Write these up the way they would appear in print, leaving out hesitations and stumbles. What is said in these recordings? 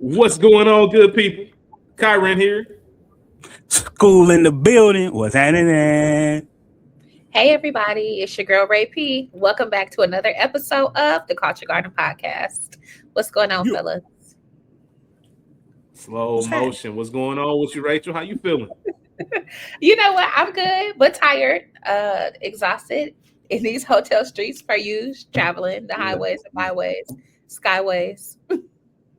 What's going on, good people? Kyron here. School in the building. What's happening? Hey everybody, it's your girl Ray P. Welcome back to another episode of the Culture Garden Podcast. What's going on, fellas? Slow motion. What's going on with you, Rachel? How you feeling? You know what? I'm good, but tired, exhausted in these hotel streets per usual, traveling the highways and byways, skyways.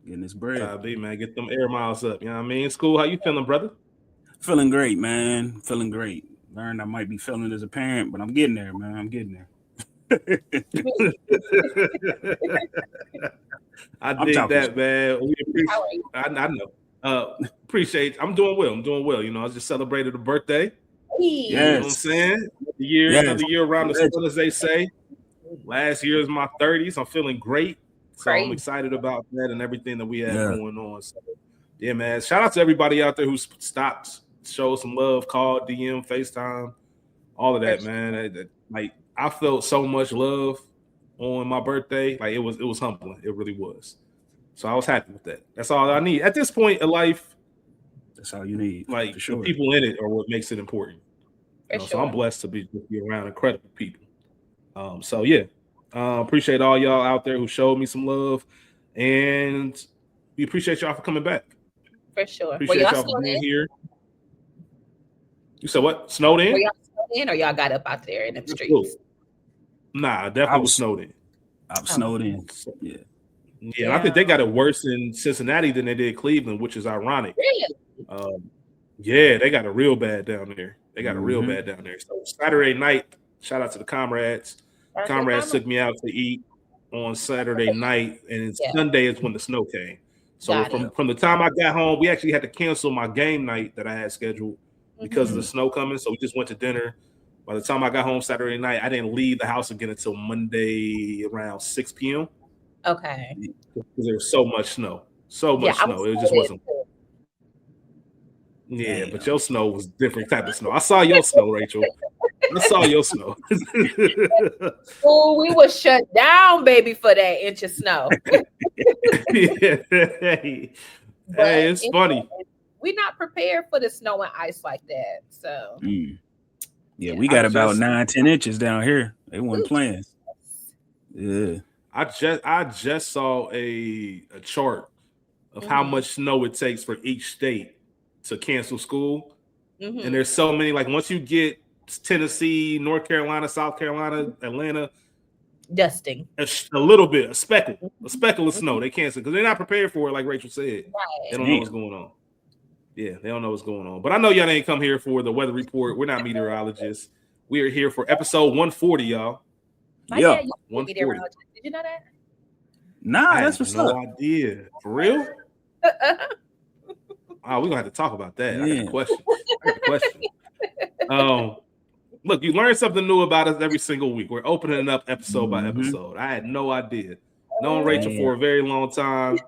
Getting this bread. Man, get them air miles up. You know what I mean? School, how you feeling, brother? Feeling great, man. Feeling great. Learned I might be feeling as a parent, but I'm getting there, man. I'm getting there. I dig that, man. We appreciate. I know. Appreciate. I'm doing well. You know, I just celebrated a birthday. Yes. You know what I'm saying? Another year around the sun, as they say. Last year is my 30s. I'm feeling great. So I'm excited about that and everything that we have going on. So, yeah, man. Shout out to everybody out there who stopped, showed some love, called, DM, FaceTime, all of that, man. Like, I felt so much love on my birthday. Like, it was humbling. It really was. So I was happy with that. That's all I need. At this point in life, that's all you need. Like, the people in it are what makes it important. So I'm blessed to be around incredible people. So, yeah. Appreciate all y'all out there who showed me some love, and we appreciate y'all for coming back. For sure. Appreciate y'all for being here. You said what? Snowed in? Were y'all snowed in, or y'all got up out there in the streets? Nah, definitely was snowed in. I was snowed in. Yeah. I think they got it worse in Cincinnati than they did Cleveland, which is ironic. Really? Yeah, they got it real bad down there. So Saturday night, shout out to the comrades. Comrades took me out to eat on Saturday night, and Sunday is when the snow came. So from the time I got home, we actually had to cancel my game night that I had scheduled because of the snow coming. So we just went to dinner. By the time I got home Saturday night, I didn't leave the house again until Monday around 6 p.m. Okay. Because there was so much snow. It just wasn't. Yeah, but your snow was different type of snow. I saw your snow, Rachel. I saw your snow. Oh, we were shut down, baby, for that inch of snow. Hey, it's funny. We're not prepared for the snow and ice like that. So yeah, we got about 9-10 inches down here. They weren't playing. Yeah. I just saw a chart of how much snow it takes for each state to cancel school. And there's so many, like once you get Tennessee, North Carolina, South Carolina, Atlanta, dusting a little bit, a speckle of snow, they cancel because they're not prepared for it. Like Rachel said, They don't know what's going on. Yeah, they don't know what's going on. But I know y'all ain't come here for the weather report. We're not meteorologists. We are here for episode 140, y'all. Yeah, 140. Did you know that? Nah, that's what's up. No idea. For real? We're gonna have to talk about that. Yeah. I got a question. Look, you learn something new about us every single week. We're opening up episode by episode. I had no idea. Known Rachel for a very long time.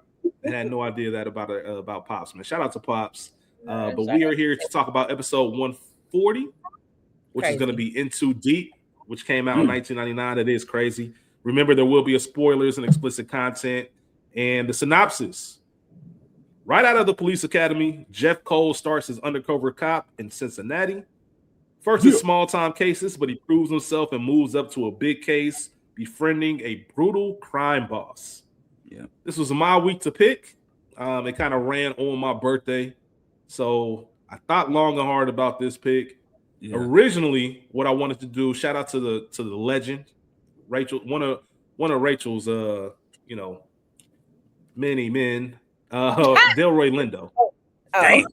I had no idea that about Pops, man. Shout out to Pops. But we are here to talk about episode 140, which is going to be In Too Deep, which came out in 1999. It is crazy. Remember, there will be spoilers and explicit content. And the synopsis. Right out of the police academy, Jeff Cole starts his undercover cop in Cincinnati. First in small-time cases, but he proves himself and moves up to a big case, befriending a brutal crime boss. Yeah, this was my week to pick. It kind of ran on my birthday, so I thought long and hard about this pick. Yeah. Originally, what I wanted to do, shout out to the legend, Rachel, one of Rachel's, many men. Delroy Lindo. Damn.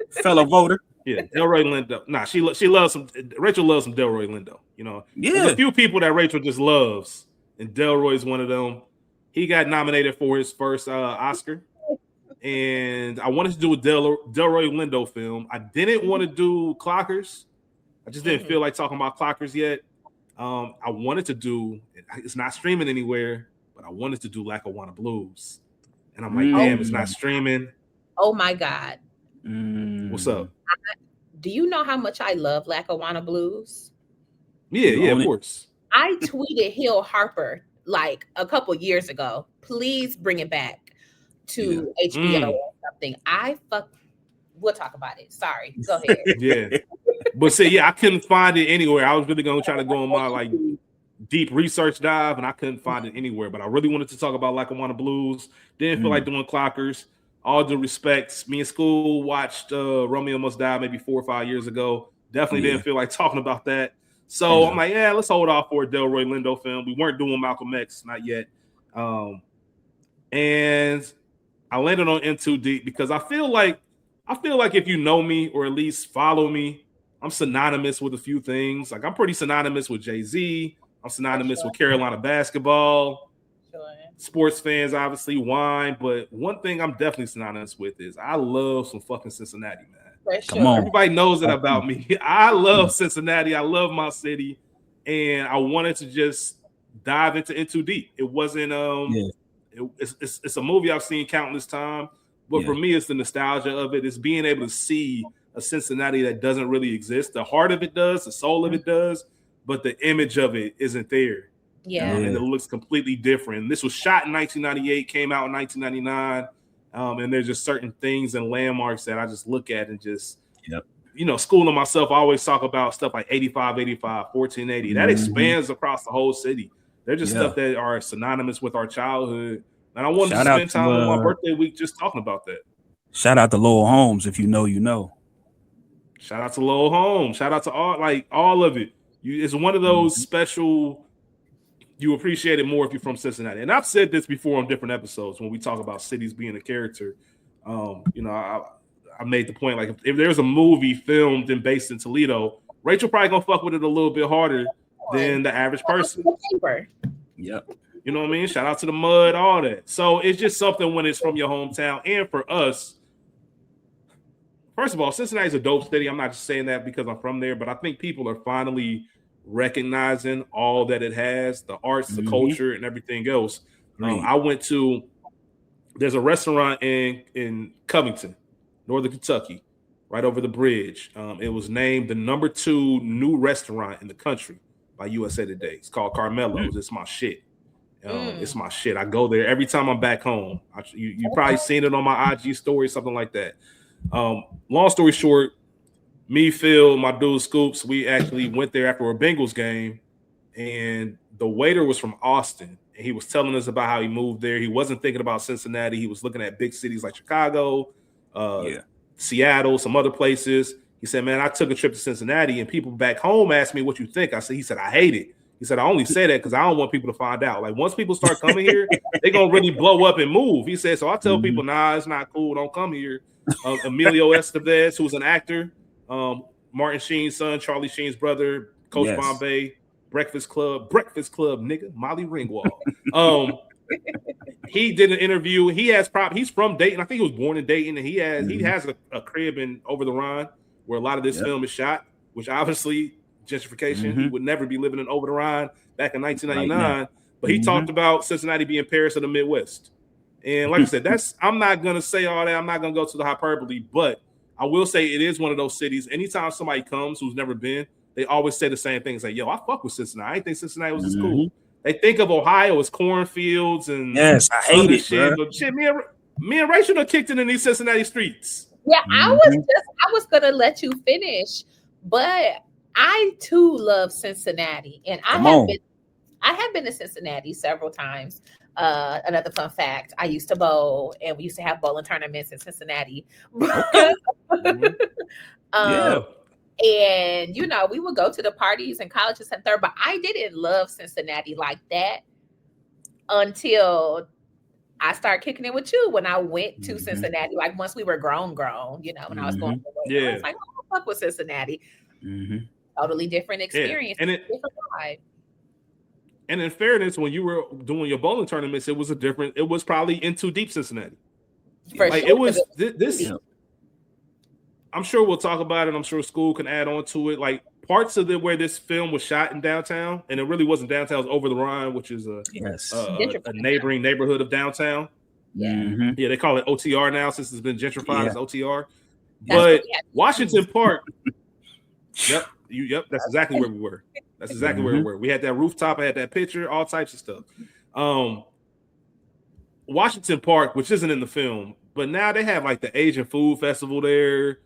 Fellow voter. Yeah, Delroy Lindo. Nah, she loves some. Rachel loves some Delroy Lindo. You know, there's a few people that Rachel just loves, and Delroy's one of them. He got nominated for his first Oscar, and I wanted to do a Delroy Lindo film. I didn't want to do Clockers. I just didn't feel like talking about Clockers yet. I wanted to do. It's not streaming anywhere. But I wanted to do Lackawanna Blues. And I'm like, damn, it's not streaming. Oh, my God. What's up? Do you know how much I love Lackawanna Blues? Yeah, of course. I tweeted Hill Harper like a couple years ago. Please bring it back. to HBO or something. We'll talk about it. Sorry, go ahead. Yeah, but see, I couldn't find it anywhere. I was really gonna try to go on my like deep research dive, and I couldn't find it anywhere. But I really wanted to talk about Lackawanna Blues. Didn't feel like doing clockers. All due respects, me and Skool watched Romeo Must Die maybe 4 or 5 years ago. Definitely didn't feel like talking about that. So I'm like, let's hold off for a Delroy Lindo film. We weren't doing Malcolm X, not yet. And I landed on In Too Deep because I feel like if you know me or at least follow me, I'm synonymous with a few things. Like I'm pretty synonymous with Jay-Z. I'm synonymous with Carolina basketball. Sports fans, obviously, wine. But one thing I'm definitely synonymous with is I love some fucking Cincinnati, man. Come on. Everybody knows that about me. I love Cincinnati. I love my city. And I wanted to just dive into In Too Deep. It wasn't it's a movie I've seen countless times. But for me, it's the nostalgia of it. It's being able to see a Cincinnati that doesn't really exist. The heart of it does, the soul of it does, but the image of it isn't there. And it looks completely different. And this was shot in 1998, came out in 1999. And there's just certain things and landmarks that I just look at and just, schooling myself, I always talk about stuff like 8585, 1480. That expands across the whole city. They're just stuff that are synonymous with our childhood. And I wanted to spend time on my birthday week just talking about that. Shout out to Lowell Holmes. If you know, you know. Shout out to Lowell Holmes. Shout out to all of it. It's one of those special. You appreciate it more if you're from Cincinnati. And I've said this before on different episodes when we talk about cities being a character. I made the point, like, if there's a movie filmed and based in Toledo, Rachel probably gonna fuck with it a little bit harder than the average person. Yep. You know what I mean? Shout out to the mud, all that. So it's just something when it's from your hometown. And for us, first of all, Cincinnati's a dope city. I'm not just saying that because I'm from there, but I think people are finally recognizing all that it has, the arts, the culture, and everything else. There's a restaurant in Covington, Northern Kentucky, right over the bridge. It was named the number 2 new restaurant in the country by USA Today. It's called Carmelo's. It's my shit. It's my shit. I go there every time I'm back home. You probably seen it on my IG story, something like that. Long story short, me, Phil, my dude Scoops, we actually went there after a Bengals game, and the waiter was from Austin, and he was telling us about how he moved there. He wasn't thinking about Cincinnati. He was looking at big cities like Chicago, Seattle, some other places. He said, man, I took a trip to Cincinnati, and people back home asked me what you think. He said, I hate it. He said, I only say that because I don't want people to find out. Like, once people start coming here, they're going to really blow up and move. He said, so I tell people, nah, it's not cool. Don't come here. Emilio Estevez, who's an actor, Martin Sheen's son, Charlie Sheen's brother, Coach Bombay, Breakfast Club, nigga, Molly Ringwald. He did an interview. He's from Dayton. I think he was born in Dayton, and he has a crib in Over the Rhine where a lot of this film is shot, which obviously gentrification. He would never be living in Over the Rhine back in 1999. But he talked about Cincinnati being Paris of the Midwest. And like I said, I'm not gonna say all that. I'm not gonna go to the hyperbole, but I will say it is one of those cities. Anytime somebody comes who's never been, they always say the same thing. It's like, yo, I fuck with Cincinnati. I didn't think Cincinnati was as cool. They think of Ohio as cornfields and I hate it, shit. But shit, me and Rachel done kicked it in these Cincinnati streets. Yeah, I was gonna let you finish, but I too love Cincinnati, and I have been to Cincinnati several times. Another fun fact: I used to bowl, and we used to have bowling tournaments in Cincinnati. And we would go to the parties and colleges and third, but I didn't love Cincinnati like that until I started kicking it with you when I went to Cincinnati. Like once we were grown, when I was going to work, I was like, oh, fuck with Cincinnati. Totally different experience. And different vibe. And in fairness, when you were doing your bowling tournaments, it was probably In Too Deep Cincinnati. For sure. It was this. I'm sure we'll talk about it. I'm sure Skool can add on to it. Like parts of where this film was shot in downtown, and it really wasn't downtown, it was Over the Rhine, which is a neighboring neighborhood of downtown. Yeah, they call it OTR now since it's been gentrified as OTR. But Washington Park, that's exactly where we were. That's exactly where we were. We had that rooftop, I had that picture, all types of stuff. Washington Park, which isn't in the film, but now they have like the Asian food festival there.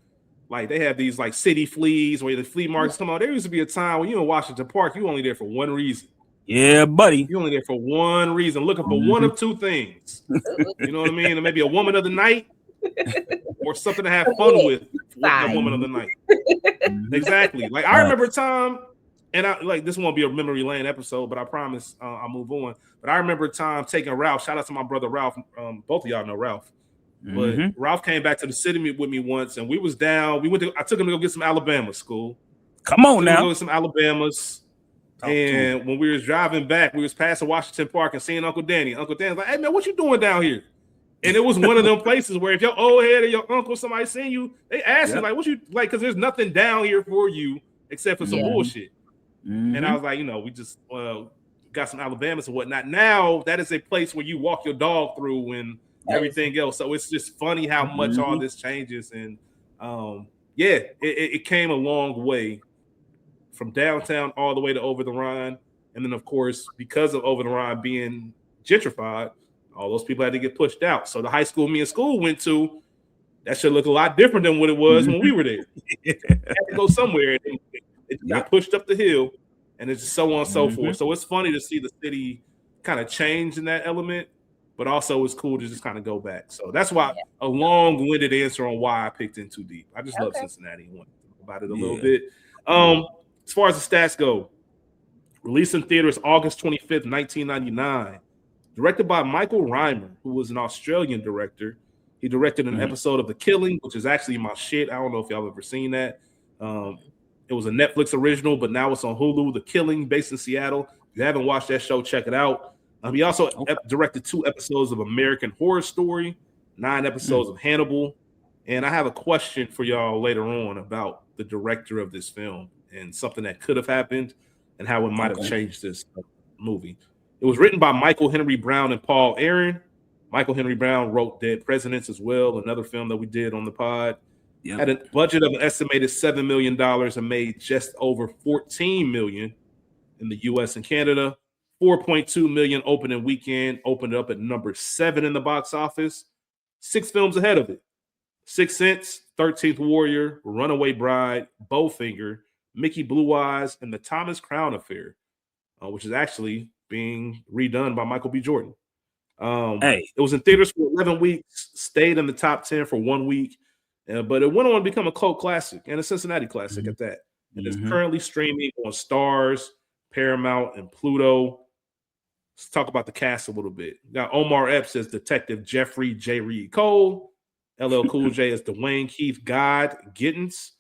Like they have these like city fleas where the flea markets come out. There used to be a time when you in Washington Park, you only there for one reason. Yeah, buddy. You only there for one reason, looking for one of two things. You know what I mean? And maybe a woman of the night or something to have fun with a woman of the night. Exactly. Like I remember a time, and I like this won't be a memory lane episode, but I promise I'll move on. But I remember a time taking Ralph. Shout out to my brother Ralph. Both of y'all know Ralph. But Ralph came back to the city with me once, and we was down. I took him to go get some Alabama school. Come on now. Go get some Alabamas. And when we was driving back, we was passing Washington Park and seeing Uncle Danny. Uncle Danny's like, "Hey man, what you doing down here?" And it was one of them places where if your old head or your uncle, somebody seen you, they ask you like, "What you like?" Because there's nothing down here for you except for some bullshit. And I was like, we just got some Alabamas and whatnot. Now that is a place where you walk your dog through and everything else. So it's just funny how much all this changes. And it came a long way from downtown all the way to Over the Rhine. And then, of course, because of Over the Rhine being gentrified, all those people had to get pushed out. So the high school me and school went to, that should look a lot different than what it was when we were there. Had to go somewhere. And it got pushed up the hill, and it's so on and so forth. So it's funny to see the city kind of change in that element, but also it's cool to just kind of go back. So that's why a long-winded answer on why I picked In Too Deep. I just love Cincinnati and want to talk about it a little bit. As far as the stats go, released in theaters August 25th, 1999. Directed by Michael Rymer, who was an Australian director. He directed an episode of The Killing, which is actually my shit. I don't know if y'all have ever seen that. It was a Netflix original, but now it's on Hulu. The Killing, based in Seattle. If you haven't watched that show, check it out. He also directed 2 episodes of American Horror Story, 9 episodes of Hannibal. And I have a question for y'all later on about the director of this film and something that could have happened and how it might have changed this movie. It was written by Michael Henry Brown and Paul Aaron. Michael Henry Brown wrote Dead Presidents as well, another film that we did on the pod. Had a budget of an estimated $7 million and made just over $14 million in the U.S. and Canada. 4.2 million opening weekend, opened up at number 7 in the box office. 6 films ahead of it. Sixth Sense, 13th Warrior, Runaway Bride, Bowfinger, Mickey Blue Eyes, and The Thomas Crown Affair, which is actually being redone by Michael B. Jordan. It was in theaters for 11 weeks, stayed in the top 10 for 1 week, but it went on to become a cult classic and a Cincinnati classic at that. And it's currently streaming on Starz, Paramount, and Pluto. Let's talk about the cast a little bit. We got Omar Epps as Detective Jeffrey J. Reed Cole, LL Cool J as Dwayne Keith God Gittens,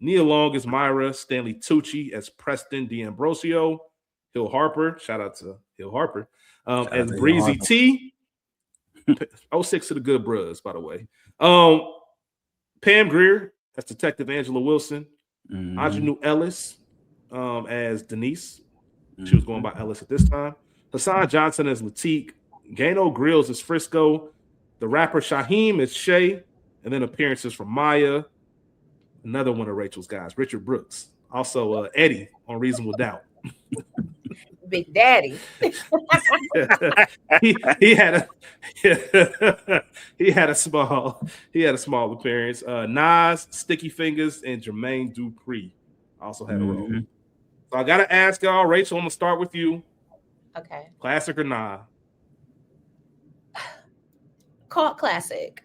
Nia Long as Myra, Stanley Tucci as Preston D'Ambrosio, Hill Harper, shout out to Hill Harper, as Breezy T. 06 to the Good Bros, by the way. Pam Grier as Detective Angela Wilson, Ajanou Ellis as Denise. She was going by Ellis at this time. Hassan Johnson as Latique, Gano Grills as Frisco, the rapper Shaheem as Shay, and then appearances from Maya, another one of Rachel's guys, Richard Brooks. Also Eddie on Reasonable Doubt. Big Daddy. he had a small appearance. Nas, Sticky Fingers, and Jermaine Dupri also had a role. So I gotta ask y'all, Rachel, I'm gonna start with you. Okay. Classic or nah? Cult classic.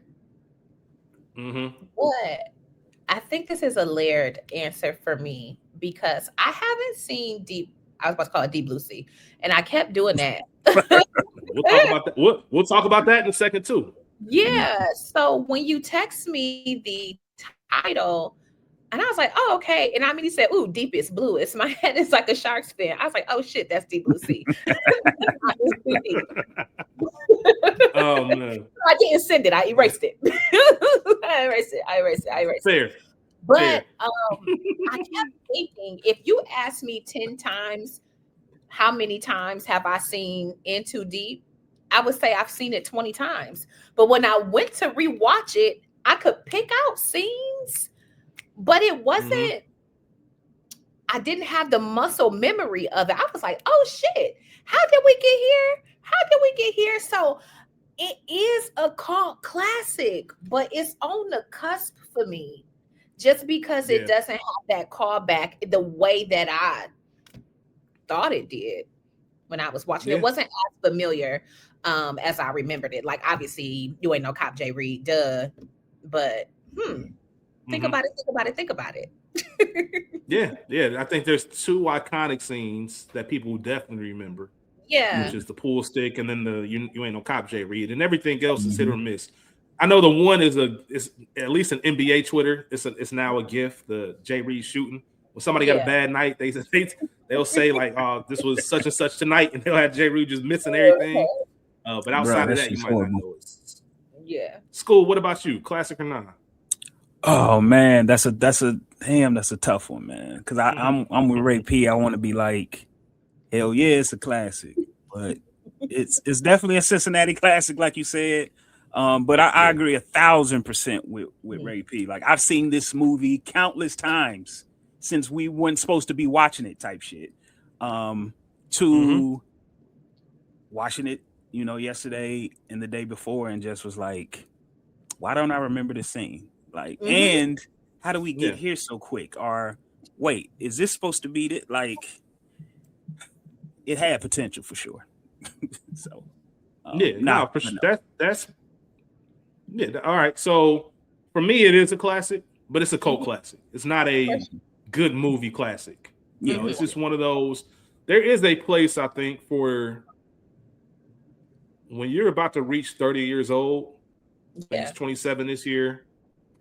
But I think this is a layered answer for me because I haven't seen Deep. I was about to call it Deep Blue Sea, and I kept doing that. We'll talk about that. We'll talk about that in a second too. Yeah. So when you text me the title, and I was like, "Oh, okay." And I mean, he said, "Ooh, deepest, bluest." My head is like a shark's fin. I was like, "Oh shit, that's Deep Blue Sea." Oh man! I didn't send it. I erased it. I erased it. Fair. But Fair. I kept thinking, if you ask me 10 times, how many times have I seen In Too Deep? I would say I've seen it 20 times. But when I went to rewatch it, I could pick out scenes, but it wasn't, I didn't have the muscle memory of it. I was like, oh shit, how did we get here? So it is a cult classic, but it's on the cusp for me. Just because it doesn't have that callback the way that I thought it did when I was watching. It wasn't as familiar as I remembered it. Like, obviously, you ain't no Cop J. Reed, duh. But think about it. Yeah. I think there's two iconic scenes that people definitely remember. Yeah. Which is the pool stick and then the you ain't no Cop J. Reed, and everything else is hit or miss. I know the one is at least an NBA Twitter. It's now a GIF. The J. Reed shooting. When somebody got a bad night, they'll say like, "Oh, this was such and such tonight," and they'll have J. Reed just missing everything. But outside of that, you might not know it. Yeah. School. What about you? Classic or not? Oh man, that's a tough one, man. Because I'm with Ray P. I want to be like, hell yeah, it's a classic, but it's definitely a Cincinnati classic, like you said. But I agree 1,000% with Ray P. Like, I've seen this movie countless times since we weren't supposed to be watching it, type shit. To watching it, yesterday and the day before, and just was like, why don't I remember this scene? Like, and how do we get here so quick? Or wait, is this supposed to be it? Like, it had potential for sure. So, for sure. That's all right. So for me, it is a classic, but it's a cult classic. It's not a good movie classic. It's just one of those. There is a place, I think, for when you're about to reach 30 years old. He's 27 this year,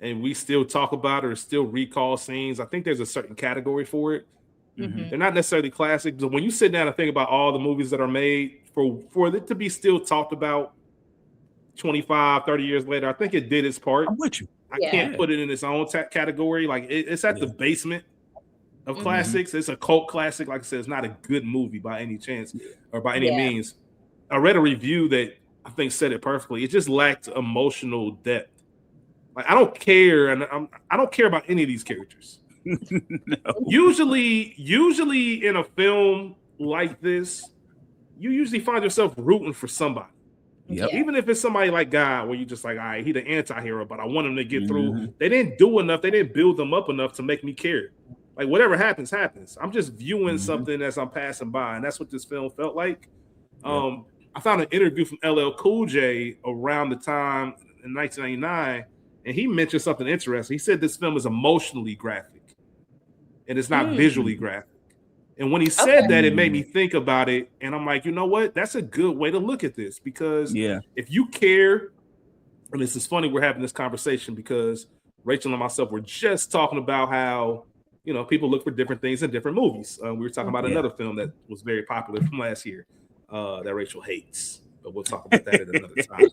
and we still talk about or still recall scenes. I think there's a certain category for it. They're not necessarily classic, but when you sit down and think about all the movies that are made for it to be still talked about 25, 30 years later, I think it did its part. I'm with you. I can't put it in its own category. Like, it's at the basement of classics. It's a cult classic. Like I said, it's not a good movie by any chance or by any means. I read a review that I think said it perfectly. It just lacked emotional depth. Like, I don't care, and I don't care about any of these characters. No. Usually in a film like this, you usually find yourself rooting for somebody. Yep. Even if it's somebody like God, where you just like, all right, he the anti-hero, but I want him to get through. They didn't do enough. They didn't build them up enough to make me care. Like, whatever happens, happens. I'm just viewing something as I'm passing by, and that's what this film felt like. I found an interview from LL Cool J around the time in 1999, and he mentioned something interesting. He said this film is emotionally graphic, and it's not visually graphic. And when he said that, it made me think about it. And I'm like, you know what? That's a good way to look at this, because if you care, and this is funny, we're having this conversation because Rachel and myself were just talking about how, people look for different things in different movies. We were talking about another film that was very popular from last year that Rachel hates, but we'll talk about that at another time.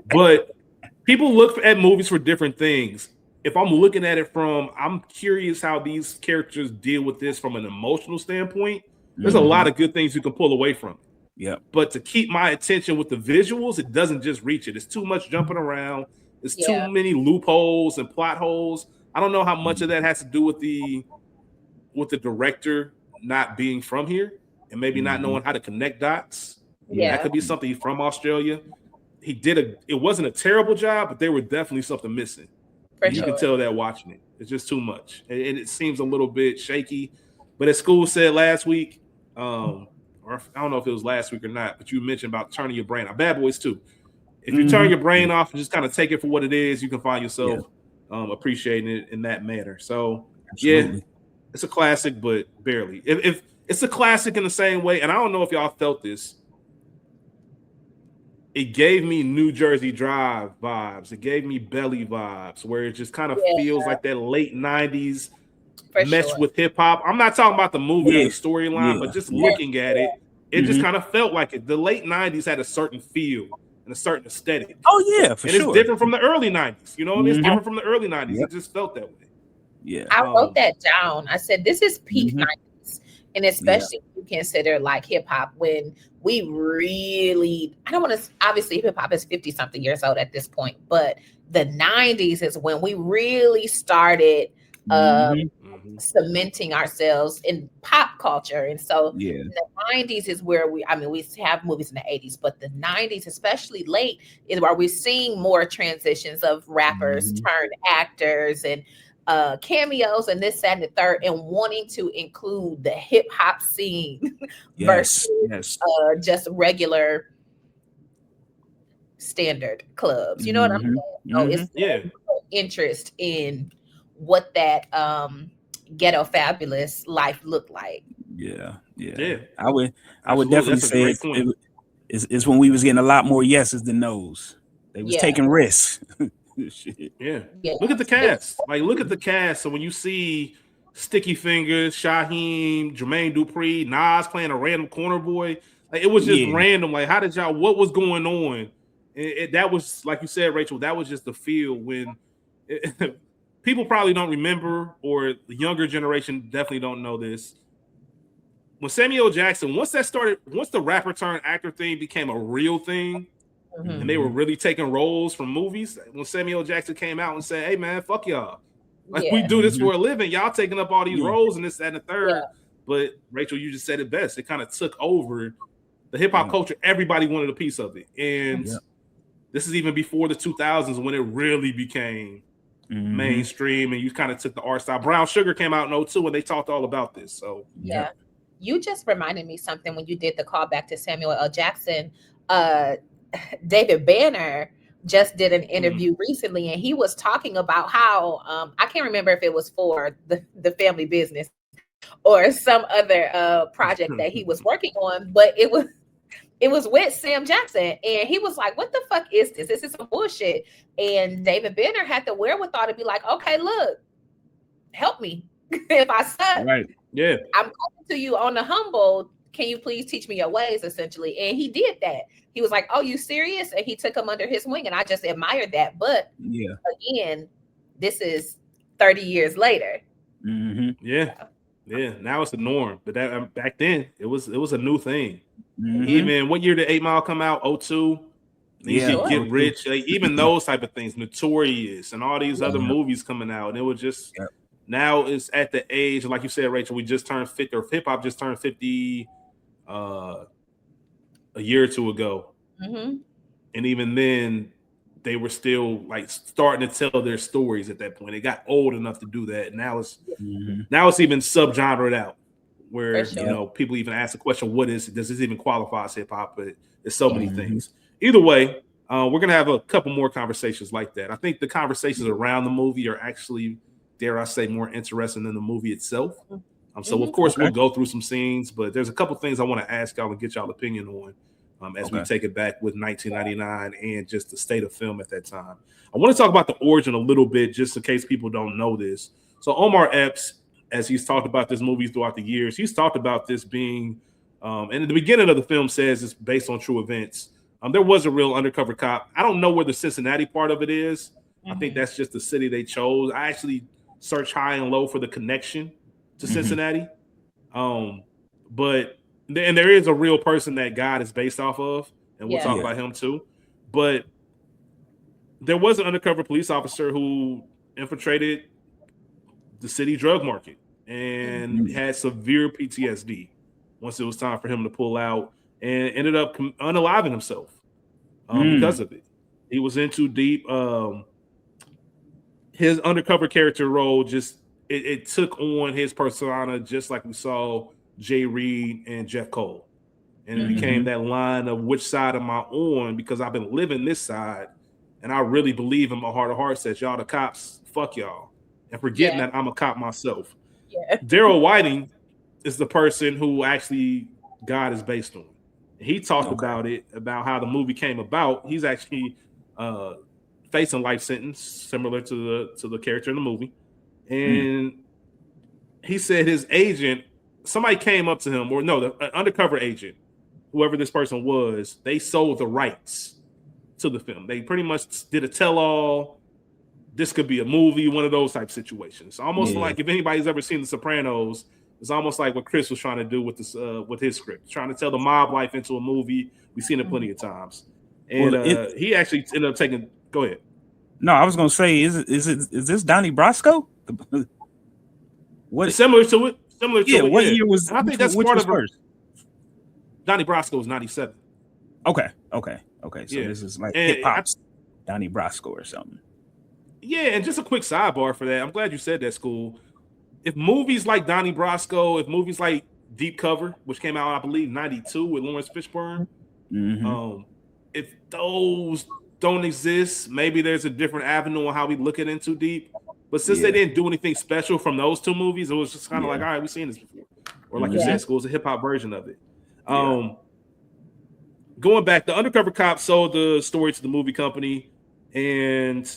But people look at movies for different things. If I'm looking at it I'm curious how these characters deal with this from an emotional standpoint. There's a lot of good things you can pull away from it. Yeah. But to keep my attention with the visuals, it doesn't just reach it. It's too much jumping around. There's too many loopholes and plot holes. I don't know how much of that has to do with the director not being from here and maybe not knowing how to connect dots. That could be something from Australia. It wasn't a terrible job, but there were definitely something missing. You can tell that watching it. It's just too much. And it seems a little bit shaky. But as Skool said last week, or I don't know if it was last week or not, but you mentioned about turning your brain off. Bad Boys too. If you turn your brain off and just kind of take it for what it is, you can find yourself appreciating it in that manner. So, it's a classic, but barely. If it's a classic in the same way, and I don't know if y'all felt this, it gave me New Jersey Drive vibes. It gave me Belly vibes, where it just kind of feels like that late 90s meshed with hip hop. I'm not talking about the movie or the storyline, but just looking at it, it just kind of felt like it. The late 90s had a certain feel and a certain aesthetic. Oh, yeah, for sure. It's different from the early 90s. It's different from the early 90s. It just felt that way. Yeah. I wrote that down. I said, this is peak 90s. And especially if you consider like hip hop, when we really, I don't want to, obviously hip hop is 50 something years old at this point, but the 90s is when we really started cementing ourselves in pop culture. And so Yeah. the 90s is where we have movies in the 80s, but the 90s, especially late, is where we're seeing more transitions of rappers turned actors and cameos and this, that, and the third, and wanting to include the hip hop scene versus just regular standard clubs. You know what I'm saying? So it's interest in what that ghetto fabulous life looked like. Yeah. I would definitely say it's when we was getting a lot more yeses than nos. They was taking risks. Shit. Yeah. Look at the cast. Look at the cast. So when you see Sticky Fingers, Shaheem, Jermaine Dupri, Nas playing a random corner boy, it was just random. How did y'all? What was going on? That was, like you said, Rachel. That was just the feel when people probably don't remember, or the younger generation definitely don't know this. When Samuel Jackson, once the rapper turned actor thing became a real thing. And they were really taking roles from movies. When Samuel Jackson came out and said, "Hey man, fuck y'all. We do this for a living. Y'all taking up all these roles and this, that, and the third." Yeah. But Rachel, you just said it best. It kind of took over the hip hop culture. Everybody wanted a piece of it. And this is even before the 2000s when it really became mainstream and you kind of took the art style. Brown Sugar came out in 2002 and they talked all about this. So you just reminded me something when you did the callback to Samuel L. Jackson. David Banner just did an interview recently, and he was talking about how I can't remember if it was for the family business or some other project that he was working on, but it was with Sam Jackson, and he was like, "What the fuck is this? This is some bullshit." And David Banner had the wherewithal to be like, "Okay, look, help me if I suck. Right? Yeah, I'm coming to you on the humble. Can you please teach me your ways?" Essentially, and he did that. He was like, "Oh, you serious?" And he took him under his wing, and I just admired that. But again, this is 30 years later. Yeah. Now it's the norm, but that back then it was a new thing. Even what year did 8 Mile come out? 2002. Get Rich, even those type of things, Notorious, and all these other movies coming out, and it was just now it's at the age, like you said, Rachel. We just turned 50, or hip hop just turned 50. A year or two ago, and even then they were still starting to tell their stories at that point. They got old enough to do that. Now it's even subgenred out where people even ask the question, what is it? Does this even qualify as hip hop? But there's so many things. Either way, we're gonna have a couple more conversations like that. I think the conversations around the movie are actually, dare I say, more interesting than the movie itself. So of course we'll go through some scenes, but there's a couple things I want to ask y'all and get y'all opinion on as we take it back with 1999 and just the state of film at that time. I want to talk about the origin a little bit, just in case people don't know this. So Omar Epps, as he's talked about this movie throughout the years, he's talked about this being, and at the beginning of the film says it's based on true events. There was a real undercover cop. I don't know where the Cincinnati part of it is. I think that's just the city they chose. I actually searched high and low for the connection to Cincinnati. But there is a real person that God is based off of, and we'll talk about him too. But there was an undercover police officer who infiltrated the city drug market and had severe PTSD once it was time for him to pull out, and ended up unaliving himself because of it. He was in too deep. His undercover character role just it took on his persona, just like we saw Jay Reed and Jeff Cole. And it became that line of which side am I on, because I've been living this side, and I really believe in my heart of hearts that y'all the cops, fuck y'all, and forgetting that I'm a cop myself. Daryl Whiting is the person who actually God is based on. He talked about it, about how the movie came about. He's actually facing life sentence, similar to the character in the movie. And he said his agent, somebody came up to him, or no, the undercover agent, whoever this person was, they sold the rights to the film. They pretty much did a tell-all. This could be a movie, one of those type situations. Almost like if anybody's ever seen The Sopranos, it's almost like what Chris was trying to do with this, with his script, trying to tell the mob life into a movie. We've seen it plenty of times. And he actually ended up taking. Go ahead. No, I was gonna say, is this Donnie Brasco? What? Similar to it. Similar to it. What year was? And I think that's which part was of first. Donnie Brasco was 97. Okay. So this is like hip hop's Donnie Brasco or something. Yeah, and just a quick sidebar for that. I'm glad you said that, Skool. If movies like Donnie Brasco, if movies like Deep Cover, which came out, I believe, 92 with Lawrence Fishburne, if those don't exist, maybe there's a different avenue on how we look at Into Deep. But since they didn't do anything special from those two movies, it was just kind of like, all right, we've seen this before. Or like you said, Skool, it's a hip-hop version of it. Going back, the undercover cop sold the story to the movie company, and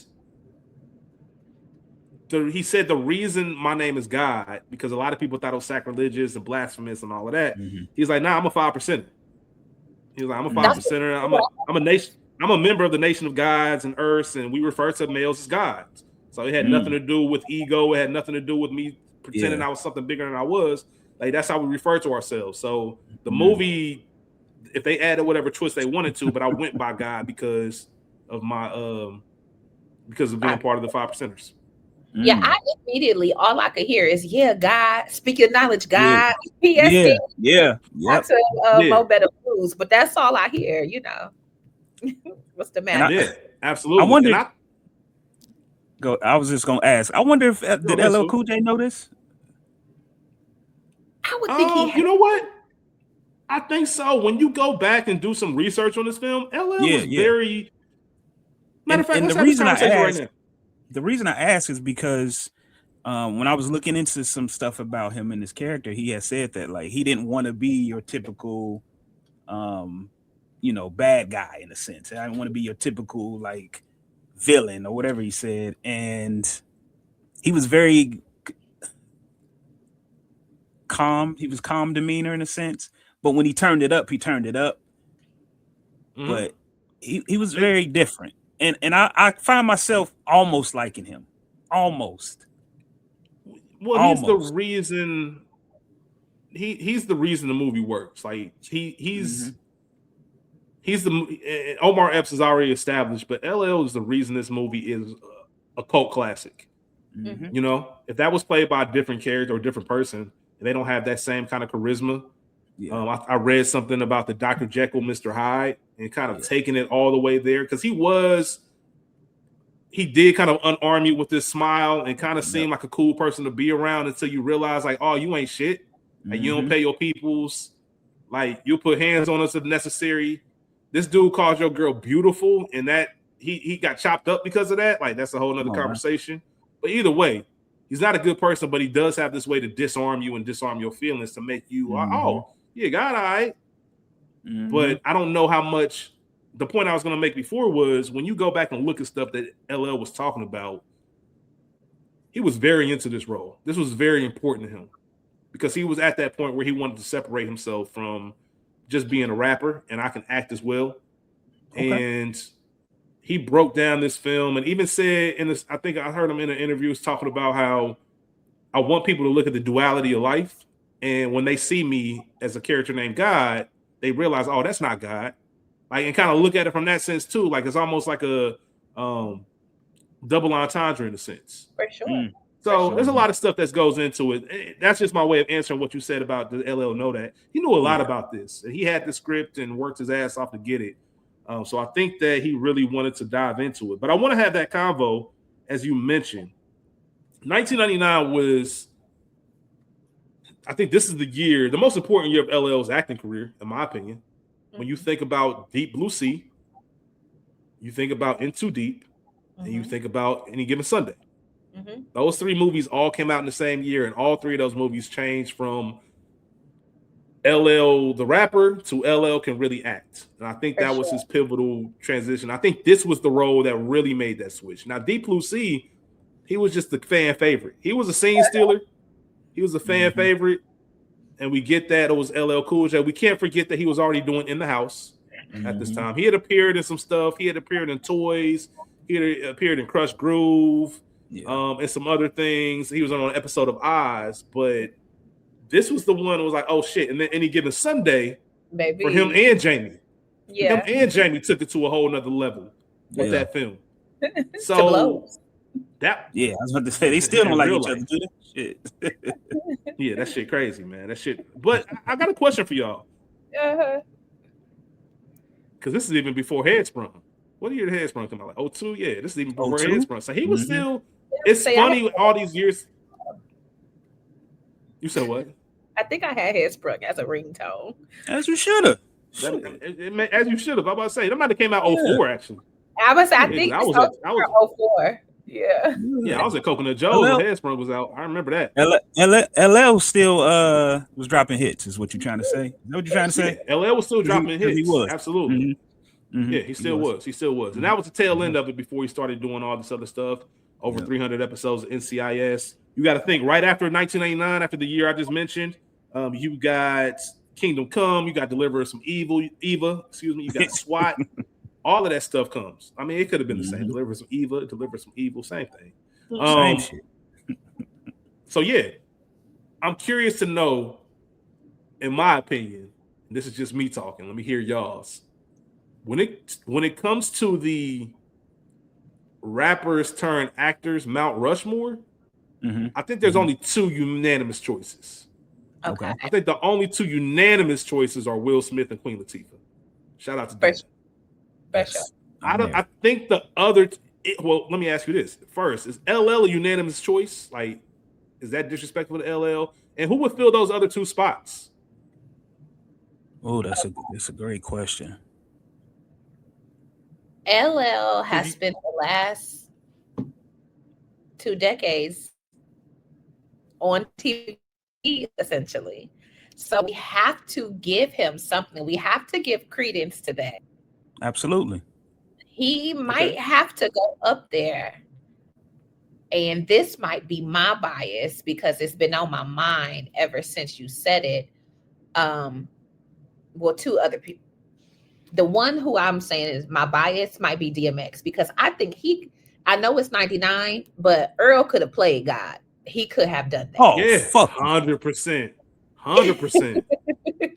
he said the reason my name is God, because a lot of people thought it was sacrilegious and blasphemous and all of that. He's like, nah, I'm a 5%. He's like, I'm a 5%. I'm a member of the nation of gods and earths, and we refer to males as gods. So it had nothing to do with ego. It had nothing to do with me pretending I was something bigger than I was. Like, that's how we refer to ourselves. So the movie, if they added whatever twist they wanted to, but I went by God because of my because of being part of the 5%ers. Yeah, I immediately, all I could hear is, God, speak your knowledge, God. PSD. Lots of Mo Better Blues, but that's all I hear, What's the matter? Yeah, absolutely. I wonder. I was just gonna ask. I wonder if did LL Cool J know this? I would think he had. You know what? I think so. When you go back and do some research on this film, LL was very. Matter of fact, let's have this conversation right now. The reason I ask is because when I was looking into some stuff about him and his character, he had said that like he didn't want to be your typical, bad guy in a sense. I didn't want to be your typical like villain or whatever he said, and he was very calm. He was calm demeanor in a sense, but when he turned it up, But he was very different. And I find myself almost liking him. Almost. Well, he's the reason he's the reason the movie works. Like he's the Omar Epps is already established, but LL is the reason this movie is a cult classic. If that was played by a different character or a different person, and they don't have that same kind of charisma. I read something about the Dr. Jekyll, Mr. Hyde, and kind of taking it all the way there, because he did kind of unarm you with this smile and kind of seemed like a cool person to be around until you realize, like, oh, you ain't shit. Like, you don't pay your peoples. Like, you'll put hands on us if necessary. This dude calls your girl beautiful, and that he got chopped up because of that. Like, that's a whole nother conversation. But either way, he's not a good person, but he does have this way to disarm you and disarm your feelings to make you, God, all right. But I don't know how much. The point I was going to make before was when you go back and look at stuff that LL was talking about, he was very into this role. This was very important to him because he was at that point where he wanted to separate himself from just being a rapper and I can act as well. And he broke down this film and even said in this, I think I heard him in an interview talking about how I want people to look at the duality of life. And when they see me as a character named God, they realize, oh, that's not God. Like, and kind of look at it from that sense too. Like, it's almost like a double entendre in a sense. For sure. So there's a lot of stuff that goes into it. That's just my way of answering what you said about the LL know that. He knew a lot about this. He had the script and worked his ass off to get it. So I think that he really wanted to dive into it. But I want to have that convo, as you mentioned. 1999 was, I think this is the year, the most important year of LL's acting career, in my opinion. When you think about Deep Blue Sea, you think about Into Deep, and you think about Any Given Sunday. Those three movies all came out in the same year, and all three of those movies changed from LL the rapper to LL can really act. And I think that was his pivotal transition. I think this was the role that really made that switch. Now, Deep Blue Sea, he was just the fan favorite. He was a scene stealer. He was a fan favorite. And we get that it was LL Cool J. We can't forget that he was already doing In the House at this time. He had appeared in some stuff. He had appeared in Toys. He had appeared in Crush Groove and some other things. He was on an episode of Oz. But this was the one that was like, oh, shit. And then Any Given Sunday for him and Jamie. Yeah. Him and Jamie took it to a whole nother level with that film. So I was about to say they still don't like each other, do they? Shit. Yeah, that shit crazy, man. That shit. But I got a question for y'all. Because this is even before Headsprung. What year did Headsprung come out? Like 02? Yeah, this is even before Headsprung. So he was still. It's funny all these years. You said what? I think I had Headsprung as a ringtone. As you should have. As you should have. I'm about to say that might have came out 04 actually. I think I was 04. Yeah. I was at Coconut Joe's when Headsprung was out. I remember that. LL still was dropping hits, is what you're trying to say? Is that what you're trying to say? Yeah, LL was still dropping hits. He was. Absolutely. Yeah, he still was. And that was the tail end of it before he started doing all this other stuff. Over 300 episodes of NCIS. You got to think right after 1989, after the year I just mentioned, you got Kingdom Come, you got Deliver Some Evil, Eva, you got SWAT. All of that stuff comes. I mean, it could have been the same. Deliver Some Eva, Deliver Some Evil, same thing. Same shit. So yeah, I'm curious to know, in my opinion, and this is just me talking. Let me hear y'all's. When it comes to the rappers turn actors Mount Rushmore, I think there's only two unanimous choices. Okay. I think the only two unanimous choices are Will Smith and Queen Latifah. Shout out to them. I think the other. Well, let me ask you this first: is LL a unanimous choice? Like, is that disrespectful to LL? And who would fill those other two spots? Oh, that's a great question. LL has spent the last 2 decades on TV, essentially. So we have to give him something. We have to give credence to that. Absolutely. He might have to go up there. And this might be my bias because it's been on my mind ever since you said it. Well, 2 other people. The one who I'm saying is my bias might be DMX because I think I know it's 99, but Earl could have played God. He could have done that. Oh, yeah, 100%. 100%.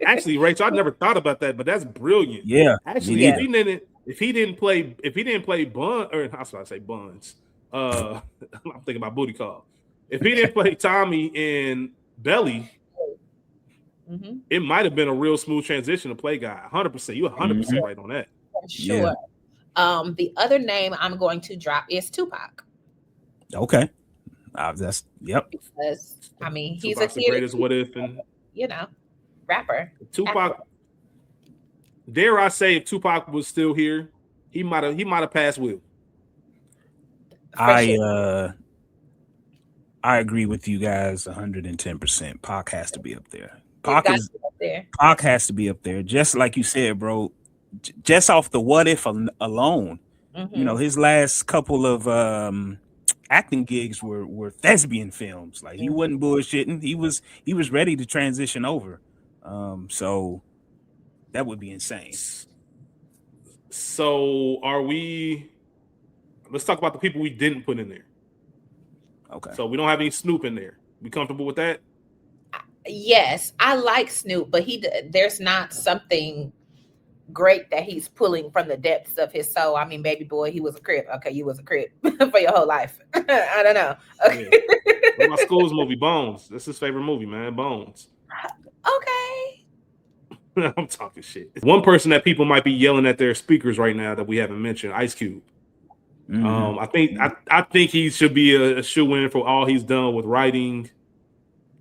Actually, Rachel, I never thought about that, but that's brilliant. Yeah. Actually, if he didn't play Buns, or how should I say Buns? I'm thinking about Booty Call. If he didn't play Tommy in Belly, it might have been a real smooth transition to play guy. 100%. You're 100% right on that. Sure. Yeah. The other name I'm going to drop is Tupac. Okay. That's Because I mean, he's Tupac's the greatest what if and rapper. Tupac. Dare I say, if Tupac was still here, he might have passed Will. I agree with you guys 110%. Pac has to be up there. Pac has to be up there. Just like you said, bro. Just off the what if alone, his last couple of acting gigs were thespian films. Like he wasn't bullshitting. He was ready to transition over. So that would be insane. So let's talk about the people we didn't put in there. Okay. So we don't have any Snoop in there. We comfortable with that? Yes, I like Snoop, but there's not something great that he's pulling from the depths of his soul. I mean, baby boy, he was a Crip. Okay, you was a Crip for your whole life. I don't know. Okay. Yeah. What about School's movie, Bones? That's his favorite movie, man. Bones. Okay. I'm talking shit. One person that people might be yelling at their speakers right now that we haven't mentioned, Ice Cube. I think he should be a shoe-in for all he's done with writing,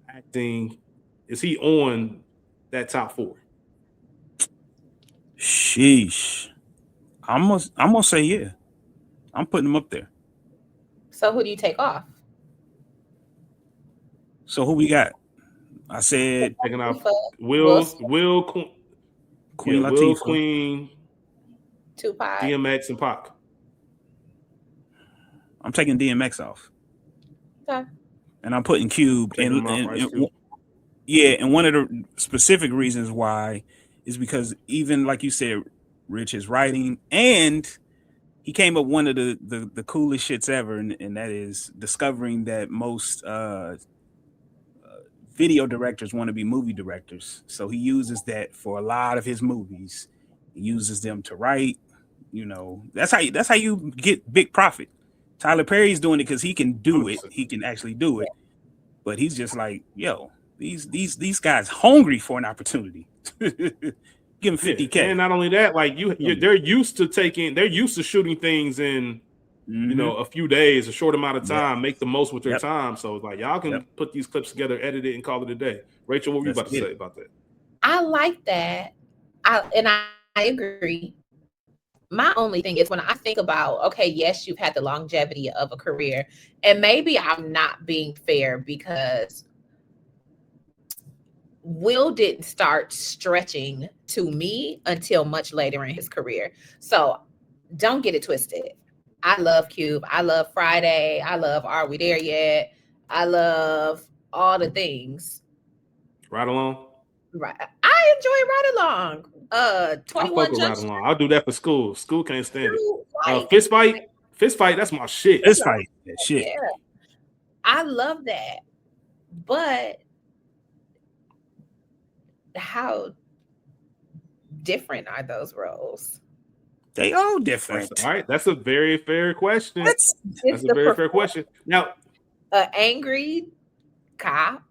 acting. Is he on that top 4? Sheesh. I'm gonna say yeah. I'm putting him up there. So who do you take off? So who we got? I said taking off Will Queen Latifah, Will, Queen, Tupac, DMX, and Pac. I'm taking DMX off. Okay. And I'm putting Cube. And one of the specific reasons why is because even like you said, Rich is writing, and he came up one of the coolest shits ever, and that is discovering that most video directors want to be movie directors. So he uses that for a lot of his movies. He uses them to write. That's how you get big profit. Tyler Perry's doing it because he can do 100%. it. He can actually do it. But he's just like, yo, these guys hungry for an opportunity. Give him 50K. And not only that, like they're used to shooting things in a few days, a short amount of time, make the most with their time. So it's like y'all can put these clips together, edit it, and call it a day. Rachel, what were you about to say about that? I like that. I agree. My only thing is when I think about, okay, yes, you've had the longevity of a career, and maybe I'm not being fair because Will didn't start stretching to me until much later in his career. So don't get it twisted. I love Cube. I love Friday. I love Are We There Yet? I love all the things. Ride Along? Right. I enjoy Ride Along. 21 Jump Street. I'll do that for school. School can't stand it. Fist fight, that's my shit. Fist fight, that shit. Yeah. I love that. But how different are those roles? They all different. All right. That's a very fair question. That's a very fair question. Now, an angry cop,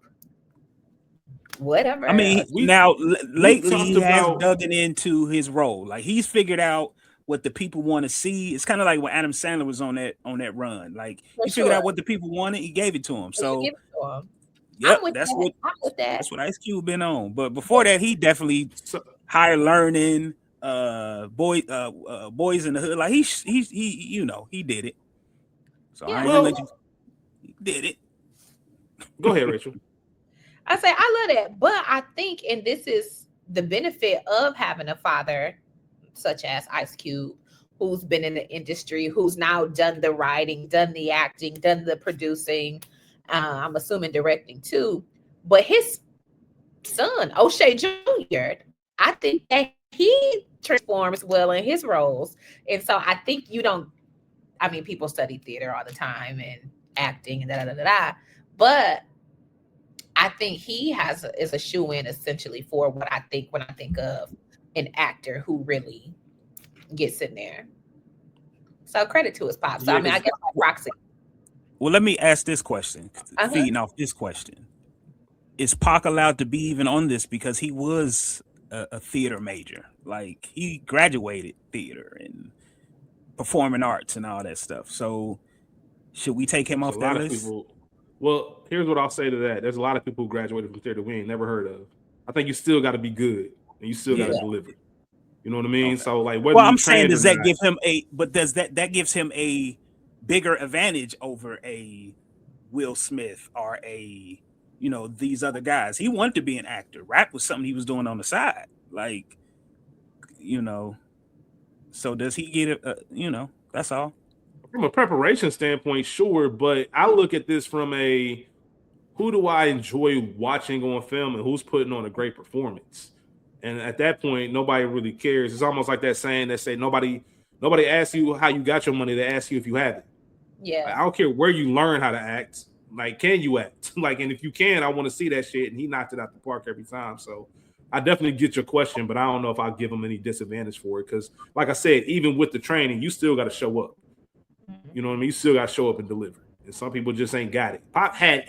whatever. I mean, lately he has dug into his role. Like he's figured out what the people want to see. It's kind of like when Adam Sandler was on that run. Like he figured out what the people wanted. He gave it to him. So that's what Ice Cube been on. But before that, he definitely higher learning. Boys in the Hood. Like he did it. So I ain't gonna let you. He did it. Go ahead, Rachel. I say I love that, but I think, and this is the benefit of having a father such as Ice Cube, who's been in the industry, who's now done the writing, done the acting, done the producing. I'm assuming directing too. But his son, O'Shea Jr., I think that he transforms well in his roles. And so I think people study theater all the time and acting and da-da-da-da-da. But I think he is a shoe-in essentially for what I think when I think of an actor who really gets in there. So credit to his pops. So, I guess like Roxy. Well, let me ask this question, feeding off this question. Is Pac allowed to be even on this because he was a theater major? Like he graduated theater and performing arts and all that stuff. So should we take him off that list? Well, here's what I'll say to that. There's a lot of people who graduated from theater we ain't never heard of. I think you still got to be good and you still got to deliver. You know what I mean? Okay. So like, I'm saying, does that give him that gives him a bigger advantage over a Will Smith or these other guys? He wanted to be an actor. Rap was something he was doing on the side. Like, so does he get it? That's all. From a preparation standpoint, sure, but I look at this from who do I enjoy watching on film and who's putting on a great performance? And at that point, nobody really cares. It's almost like that saying that say nobody asks you how you got your money, they ask you if you have it. Yeah. Like, I don't care where you learn how to act. Like, can you act? Like, and if you can, I want to see that shit. And he knocked it out the park every time. So I definitely get your question, but I don't know if I'll give him any disadvantage for it. Because like I said, even with the training, you still got to show up. You know what I mean? You still got to show up and deliver. And some people just ain't got it. Pop had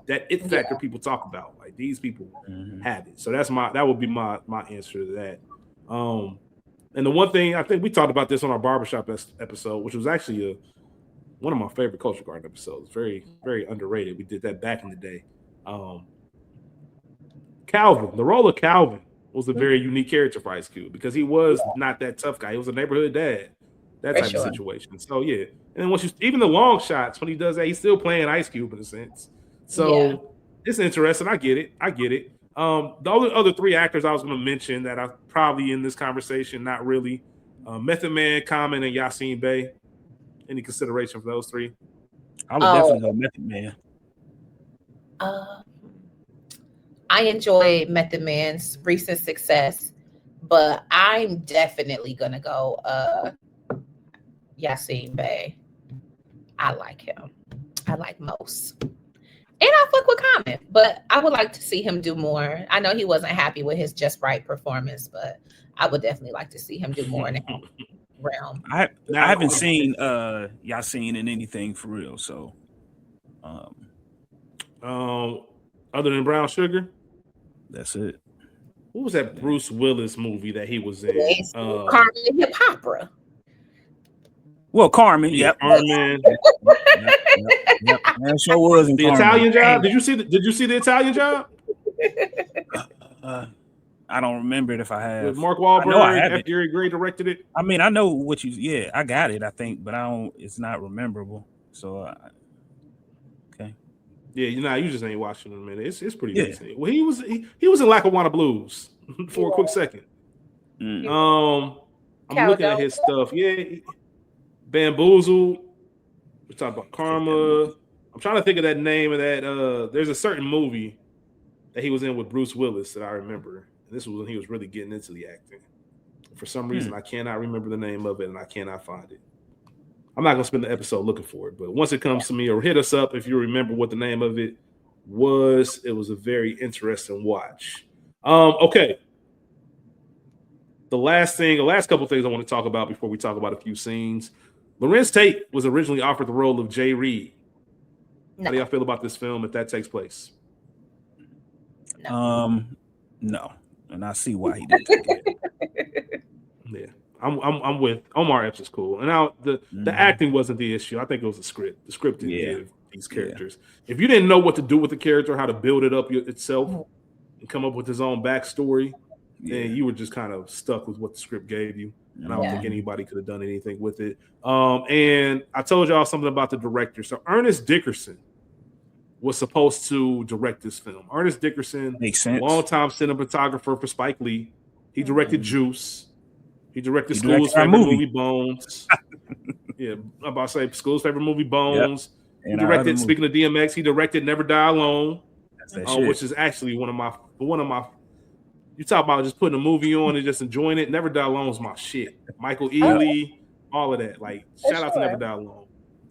that factor people talk about. Like these people have it. So that would be my answer to that. And the one thing I think we talked about this on our barbershop episode, which was actually one of my favorite Culture Garden episodes. Very, very underrated. We did that back in the day. Calvin, the role of Calvin was a very unique character for Ice Cube because he was not that tough guy. He was a neighborhood dad. That type of situation. So yeah. And then even the long shots, when he does that, he's still playing Ice Cube in a sense. So it's interesting. I get it. The other three actors I was going to mention that are probably in this conversation, not really. Method Man, Common, and Yasin Bey. Any consideration for those three? I would definitely go Method Man. I enjoy Method Man's recent success, but I'm definitely going to go Yasin Bey. I like him. I like most. And I fuck with Common, but I would like to see him do more. I know he wasn't happy with his Just Right performance, but I would definitely like to see him do more now. realm. I haven't seen Yasin in anything for real. So, other than Brown Sugar, that's it. what was that Bruce Willis movie that he was in? Carmen Hip Opera. Well, Carmen, yeah, yep. Carmen. Yep. That sure was in The Carmen. Italian Job. Did you see the Italian Job? I don't remember it if I have. With Mark Wahlberg, I have F. Gary Gray directed it. I mean, I know what you. Yeah, I got it. I think, but I don't. It's not memorable. So, okay. Yeah, you just ain't watching it in a minute. It's pretty decent. Well, he was in Lackawanna Blues for a quick second. I'm looking at his stuff. Yeah, Bamboozled. We're talking about Karma. I'm trying to think of that name of that. There's a certain movie that he was in with Bruce Willis that I remember. And this was when he was really getting into the acting. For some reason, I cannot remember the name of it, and I cannot find it. I'm not going to spend the episode looking for it, but once it comes to me, or hit us up if you remember what the name of it was. It was a very interesting watch. Okay. The last couple of things I want to talk about before we talk about a few scenes. Lorenz Tate was originally offered the role of Jay Reed. No. How do y'all feel about this film if that takes place? No. And I see why he didn't take it. Yeah. I'm with Omar Epps is cool. And now the acting wasn't the issue. I think it was the script. The script didn't give these characters. Yeah. If you didn't know what to do with the character, how to build it up itself and come up with his own backstory, then you were just kind of stuck with what the script gave you. And I don't think anybody could have done anything with it. And I told y'all something about the director. So Ernest Dickerson was supposed to direct this film. Ernest Dickerson, makes sense. Longtime cinematographer for Spike Lee. He directed Juice. He directed School's favorite movie, Bones. I'm about to say School's favorite movie, Bones. Yep. He directed, speaking of DMX, he directed Never Die Alone, which is actually one of my. You talk about just putting a movie on and just enjoying it. Never Die Alone is my shit. Michael Ealy, all of that. Like, shout out to Never Die Alone.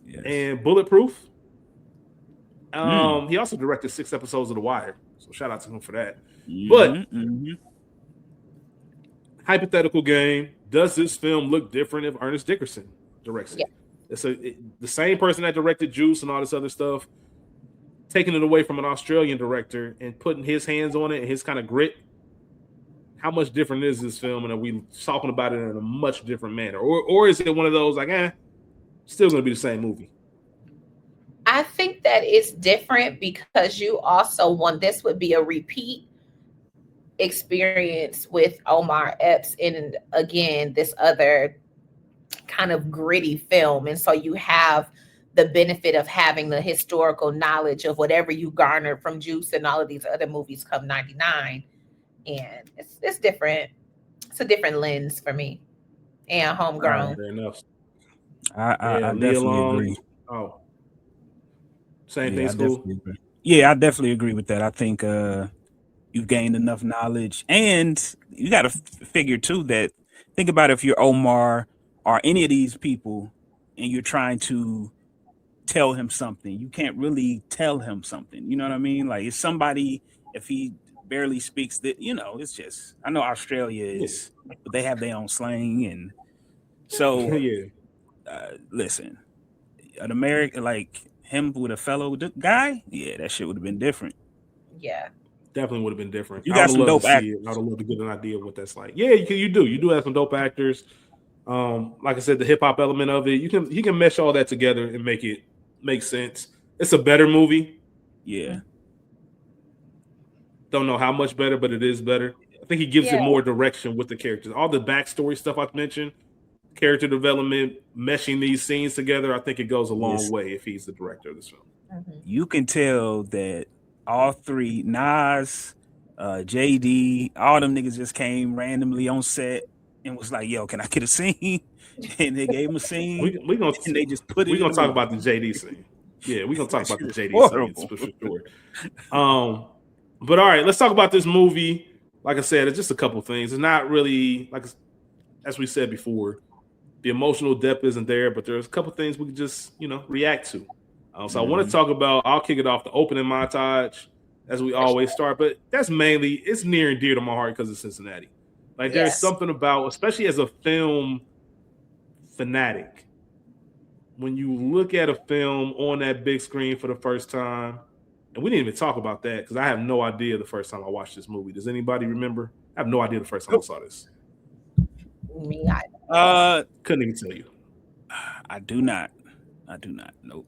Yes. And Bulletproof. He also directed 6 episodes of The Wire, so shout out to him for that. But hypothetical game: does this film look different if Ernest Dickerson directs it? It's the same person that directed Juice and all this other stuff, taking it away from an Australian director and putting his hands on it and his kind of grit. How much different is this film, and are we talking about it in a much different manner, or is it one of those like, still going to be the same movie? I think that it's different because you also want this would be a repeat experience with Omar Epps in, again, this other kind of gritty film. And so you have the benefit of having the historical knowledge of whatever you garnered from Juice and all of these other movies come 99. And it's different. It's a different lens for me. And homegrown. Fair enough. I definitely agree. Oh. Same thing, Skool. Yeah, I definitely agree with that. I think you've gained enough knowledge, and you got to figure too that think about if you're Omar or any of these people, and you're trying to tell him something, you can't really tell him something. You know what I mean? Like, it's somebody, if he barely speaks that, it's just, I know Australia is, but they have their own slang, and so listen, an American like him with a fellow guy, that shit would have been different. Yeah, definitely would have been different. You got some dope actors. I would love to get an idea of what that's like. Yeah, you do have some dope actors. Like I said, the hip hop element of it, he can mesh all that together and make it make sense. It's a better movie. Yeah. Don't know how much better, but it is better. I think he gives it more direction with the characters. All the backstory stuff I've mentioned, character development, meshing these scenes together, I think it goes a long way if he's the director of this film. You can tell that all three, Nas, JD, all them niggas just came randomly on set and was like, yo, can I get a scene? And they gave him a scene. We're going to talk about the JD scene. Yeah, we're going to talk about the JD scene for sure. But all right, let's talk about this movie. Like I said, it's just a couple things. It's not really, like as we said before, the emotional depth isn't there, but there's a couple things we can just, react to. So I want to talk about, I'll kick it off, the opening montage, as we always start. But that's mainly, it's near and dear to my heart because of Cincinnati. Like, there's something about, especially as a film fanatic. When you look at a film on that big screen for the first time, and we didn't even talk about that because I have no idea the first time I watched this movie. Does anybody remember? I have no idea the first time I saw this. Me either. Couldn't even tell you. I do not. Nope.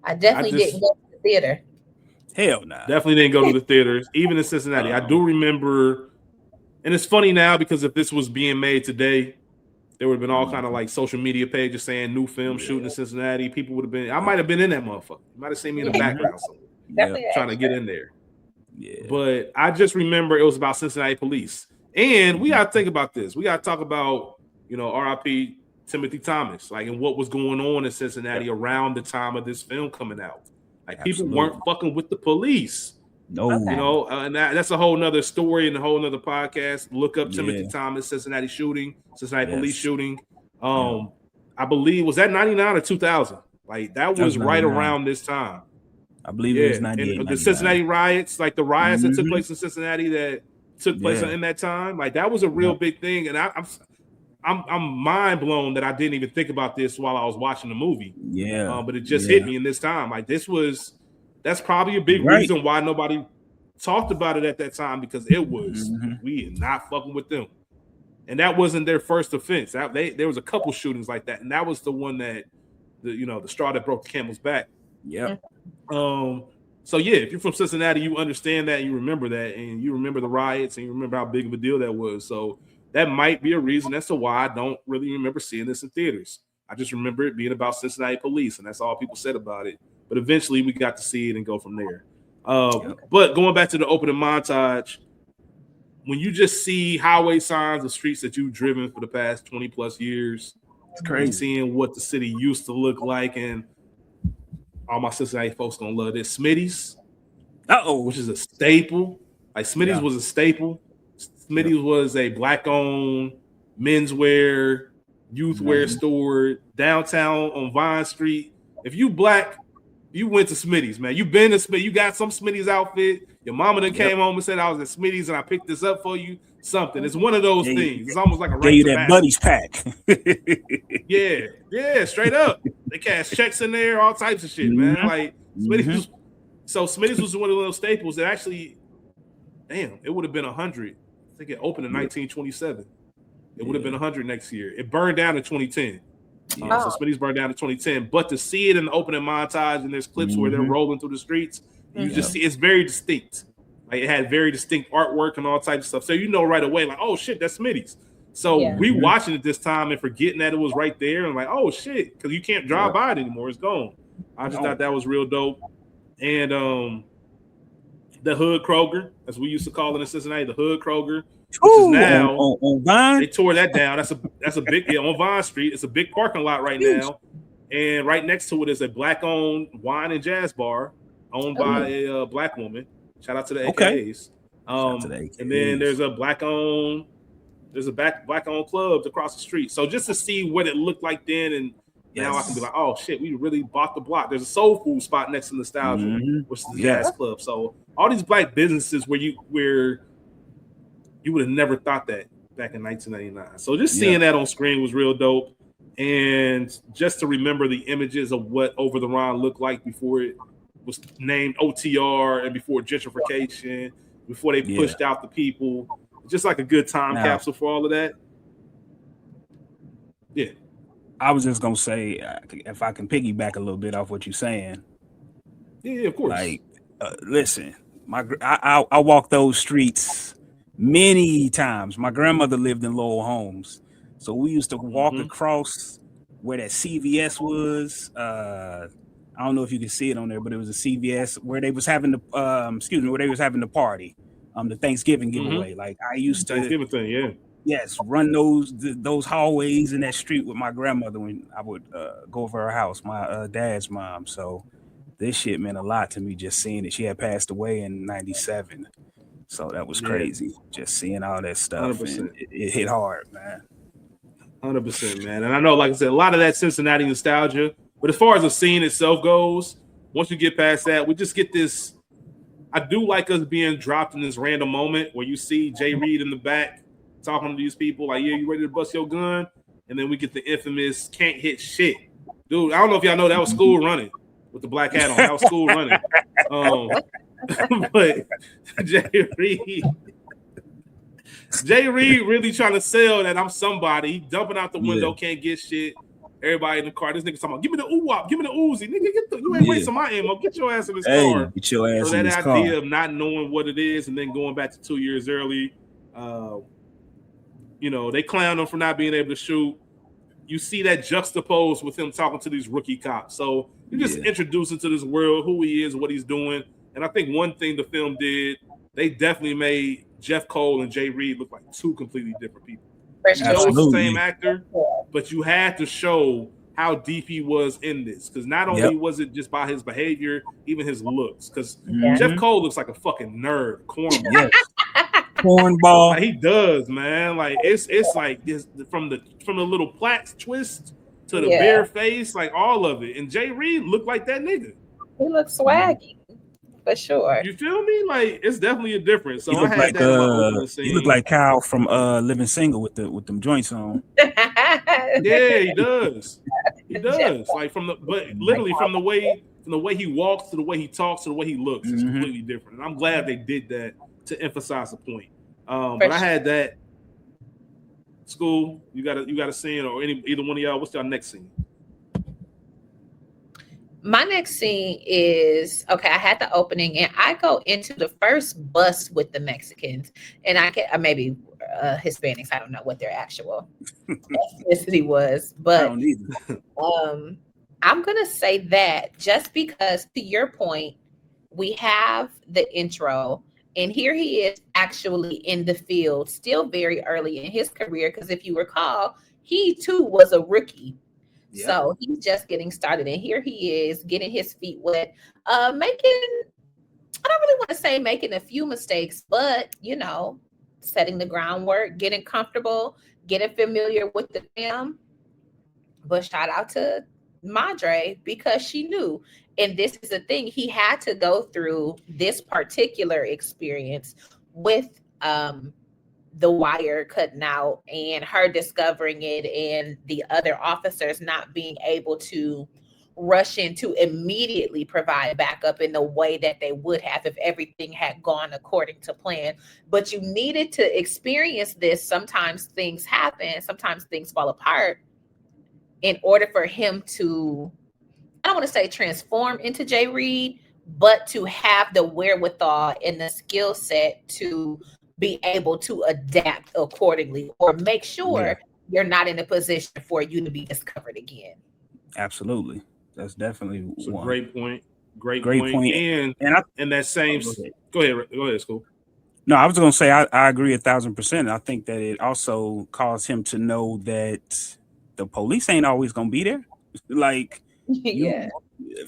I definitely didn't go to the theater. Hell no. Nah. Definitely didn't go to the theaters, even in Cincinnati. I do remember, and it's funny now because if this was being made today, there would have been all kind of like social media pages saying new film shooting in Cincinnati. People would have been. I might have been in that motherfucker. You might have seen me in the background somewhere, trying to get in there. Yeah. But I just remember it was about Cincinnati police, and we got to think about this. We got to talk about R.I.P. Timothy Thomas, like, and what was going on in Cincinnati around the time of this film coming out. Like, people weren't fucking with the police. No, and that's a whole nother story and a whole nother podcast. Look up Timothy Thomas, Cincinnati police shooting. I believe, was that 99 or 2000? Like, that was right around this time. I believe it was 98. And the Cincinnati riots, like the riots that took place in Cincinnati that took place in that time, like that was a real big thing. And I'm mind blown that I didn't even think about this while I was watching the movie. Yeah. But it just hit me in this time. Like that's probably a big reason why nobody talked about it at that time, because it was we are not fucking with them. And that wasn't their first offense. There was a couple shootings like that, and that was the one that the straw that broke the camel's back. Yeah. So yeah, if you're from Cincinnati, you understand that, and you remember that, and you remember the riots, and you remember how big of a deal that was. So that might be a reason as to why I don't really remember seeing this in theaters. I just remember it being about Cincinnati police, and that's all people said about it. But eventually we got to see it and go from there. But going back to the opening montage, when you just see highway signs of streets that you've driven for the past 20 plus years, it's crazy seeing what the city used to look like. And all my Cincinnati folks gonna love this. Smitty's, which is a staple. Like Smitty's was a staple. Smitty's was a black-owned menswear, youthwear store downtown on Vine Street. If you black, you went to Smitty's, man. You been to Smitty's. You got some Smitty's outfit. Your mama then came home and said, I was at Smitty's and I picked this up for you. Something. It's one of those things. It's almost like a gave you that buddies pack. yeah, straight up. They cash checks in there, all types of shit, man. Like Smitty's. So Smitty's was one of those staples that actually, damn, it would have been 100. I think it opened in 1927. It would have been 100 next year. It burned down in 2010. So Smitty's burned down in 2010. But to see it in the opening montage, and there's clips where they're rolling through the streets, you just see it's very distinct. Like it had very distinct artwork and all types of stuff. So you know right away, like, oh shit, that's Smitty's. So rewatching it this time and forgetting that it was right there, and like, oh shit, because you can't drive by it anymore. It's gone. I just thought that was real dope. And the Hood Kroger, as we used to call it in Cincinnati, the Hood Kroger, which is now on Vine. They tore that down. That's a big on Vine Street. It's a big parking lot right now, and right next to it is a black-owned wine and jazz bar owned by a black woman. Shout out to the AKAs. And then there's a black-owned clubs across the street. So just to see what it looked like then, and now I can be like, oh shit, we really bought the block. There's a soul food spot next to Nostalgia, which is the jazz club. So all these black businesses where you would have never thought that back in 1999. So just seeing that on screen was real dope. And just to remember the images of what Over the Rhine looked like before it was named OTR and before gentrification, before they pushed out the people, just like a good time capsule for all of that. Yeah. I was just gonna say, if I can piggyback a little bit off what you're saying. Yeah, of course. Like, listen, I walked those streets many times. My grandmother lived in Lowell Homes, so we used to walk across where that CVS was. I don't know if you can see it on there, but it was a CVS where they was having the party, the Thanksgiving giveaway. Like I used to Thanksgiving thing, run those hallways in that street with my grandmother when I would go over her house, my dad's mom. So this shit meant a lot to me just seeing it. She had passed away in 97. So that was crazy. Just seeing all that stuff. And it hit hard, man. 100%, man. And I know, like I said, a lot of that Cincinnati nostalgia. But as far as the scene itself goes, once you get past that, we just get this. I do like us being dropped in this random moment where you see Jay Reed in the back talking to these people like, yeah, you ready to bust your gun? and then we get the infamous can't hit shit. Dude, I don't know if y'all know that was Skool running with the black hat on. That was Skool running. But Jay Reed really trying to sell that I'm somebody. He dumping out the window, can't get shit. Everybody in the car. This nigga talking about, give me the ooh-wop, give me the Uzi. Nigga, you ain't wasting my ammo. Get your ass in this car. Get your ass in this car. So that idea of not knowing what it is and then going back to 2 years early, they clown him for not being able to shoot. You see that juxtaposed with him talking to these rookie cops. So you just introduce him to this world, who he is, what he's doing. And I think one thing the film did, they definitely made Jeff Cole and Jay Reed look like two completely different people. You know it's the same actor, but you had to show how deep he was in this. Because not only was it just by his behavior, even his looks. Because Jeff Cole looks like a fucking nerd, cornball. Cornball. Like, he does, man. Like it's like this from the little plaque twist to the bare face, like all of it. And Jay Reed looked like that nigga. He looks swaggy. For sure. You feel me? Like it's definitely a difference. So he looked like he looked like Kyle from Living Single with them joints on. Yeah, he does. He does. Like literally from the way he walks to the way he talks to the way he looks, it's completely different. And I'm glad they did that to emphasize the point. But I had that. Skool, you got a scene, or either one of y'all. What's y'all next scene? My next scene is I had the opening, and I go into the first bus with the Mexicans, and I get maybe Hispanics. I don't know what their actual ethnicity was, but I'm gonna say that just because, to your point, we have the intro, and here he is actually in the field, still very early in his career. Because if you recall, he too was a rookie. Yep. So he's just getting started, and here he is getting his feet wet, I don't really want to say making a few mistakes, but setting the groundwork, getting comfortable, getting familiar with the film. But shout out to Madre, because she knew, and this is the thing, he had to go through this particular experience with the wire cutting out and her discovering it, and the other officers not being able to rush in to immediately provide backup in the way that they would have if everything had gone according to plan. But you needed to experience this. Sometimes things happen, sometimes things fall apart, in order for him to, I don't want to say transform into Jay Reed, but to have the wherewithal and the skill set to be able to adapt accordingly, or make sure you're not in a position for you to be discovered again. Absolutely. That's definitely one. Great point. Great point. And that same, go ahead, Skool. No, I was going to say, I agree 1,000%. I think that it also caused him to know that the police ain't always going to be there. Like,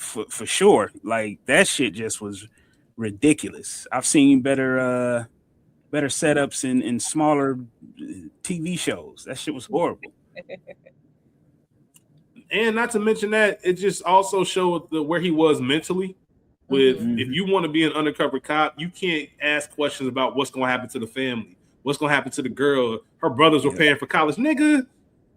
for sure. Like, that shit just was ridiculous. I've seen better setups in smaller TV shows. That shit was horrible. And not to mention that, it just also showed where he was mentally. With if you want to be an undercover cop, you can't ask questions about what's going to happen to the family, what's going to happen to the girl. Her brothers were paying for college, nigga.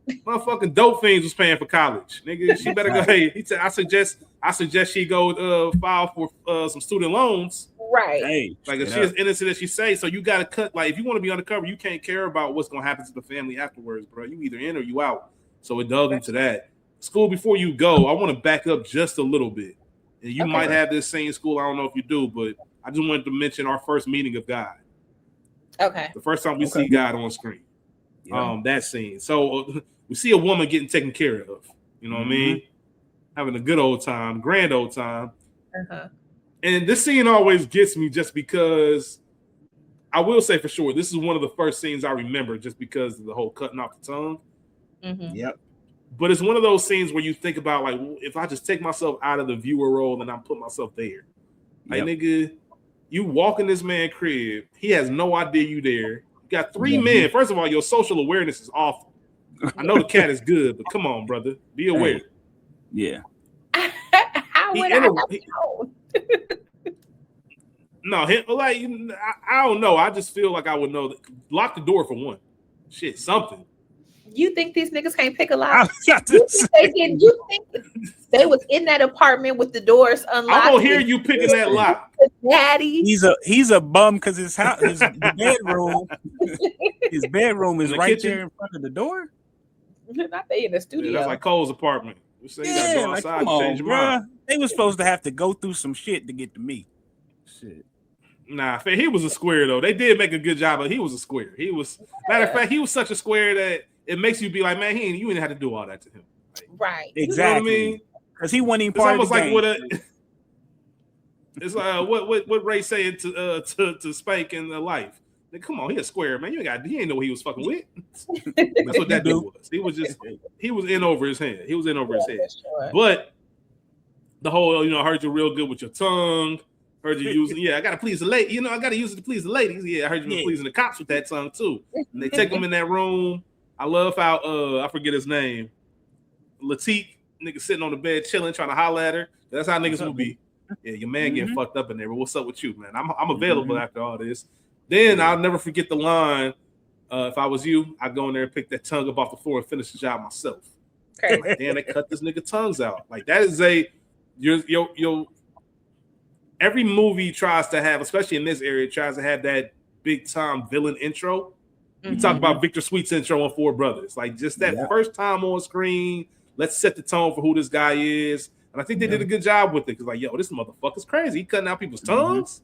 Motherfucking dope fiends was paying for college, nigga. She better go. Hey, he said, I suggest she go file for some student loans. Right. Hey, like if she is innocent as she say, so you got to cut. Like if you want to be undercover, you can't care about what's going to happen to the family afterwards, bro. You either in or you out. So it dug into that. Skool, before you go, I want to back up just a little bit. And you might have this same Skool. I don't know if you do, but I just wanted to mention our first meeting of God. Okay. The first time we see God on screen. That scene. So we see a woman getting taken care of. You know what I mean? Having a good old time, grand old time. And this scene always gets me just because I will say for sure, this is one of the first scenes I remember just because of the whole cutting off the tongue. Yep. But it's one of those scenes where you think about, like, if I just take myself out of the viewer role and I put myself there. Like, nigga, you walk in this man's crib. He has no idea you there. You got three men. First of all, your social awareness is awful. I know the cat is good, but come on, brother. Be aware. Yeah. How would I know? No, I don't know. I just feel like I would know. Lock the door for one. Shit, something. You think these niggas can't pick a lock? I was about to say, You think they was in that apartment with the doors unlocked? I'm gonna hear you picking that lock. Daddy. He's a bum because his house, his bedroom is In the right kitchen? there in front of the door. Not they in the studio. Yeah, that's like Cole's apartment. You say you gotta go Like, outside come to on, change your bruh. mind. They was supposed to have to go through some shit to get to me. Shit. Nah, he was a square though. They did make a good job, but he was a square. He was, matter of fact, he was such a square that it makes you be like, man, you didn't have to do all that to him. Like, right. Exactly. You know what I mean? Because he wasn't even It's part of almost the like game. it's like what Ray saying to Spank in the life. Like, come on, he a square, man. He ain't know what he was fucking with. That's what that dude was. He was in over his head. He was in over his head. Sure. But the whole, I heard you real good with your tongue. Heard you using, I gotta please the lady. I gotta use it to please the ladies. Yeah, I heard you pleasing the cops with that tongue too. And they take him in that room. I love how I forget his name. Latique, nigga sitting on the bed chilling, trying to holler at her. That's how niggas will be. Yeah, your man getting fucked up in there. But what's up with you, man? I'm available after all this. Then I'll never forget the line. If I was you, I'd go in there and pick that tongue up off the floor and finish the job myself. Okay. Like, damn, they cut this nigga tongues out. Like that is your every movie tries to have, especially in this area, tries to have that big time villain intro. We talk about Victor Sweet's intro on Four Brothers. Like just that first time on screen, let's set the tone for who this guy is. And I think they did a good job with it. Because like, this motherfucker's crazy. He cutting out people's tongues.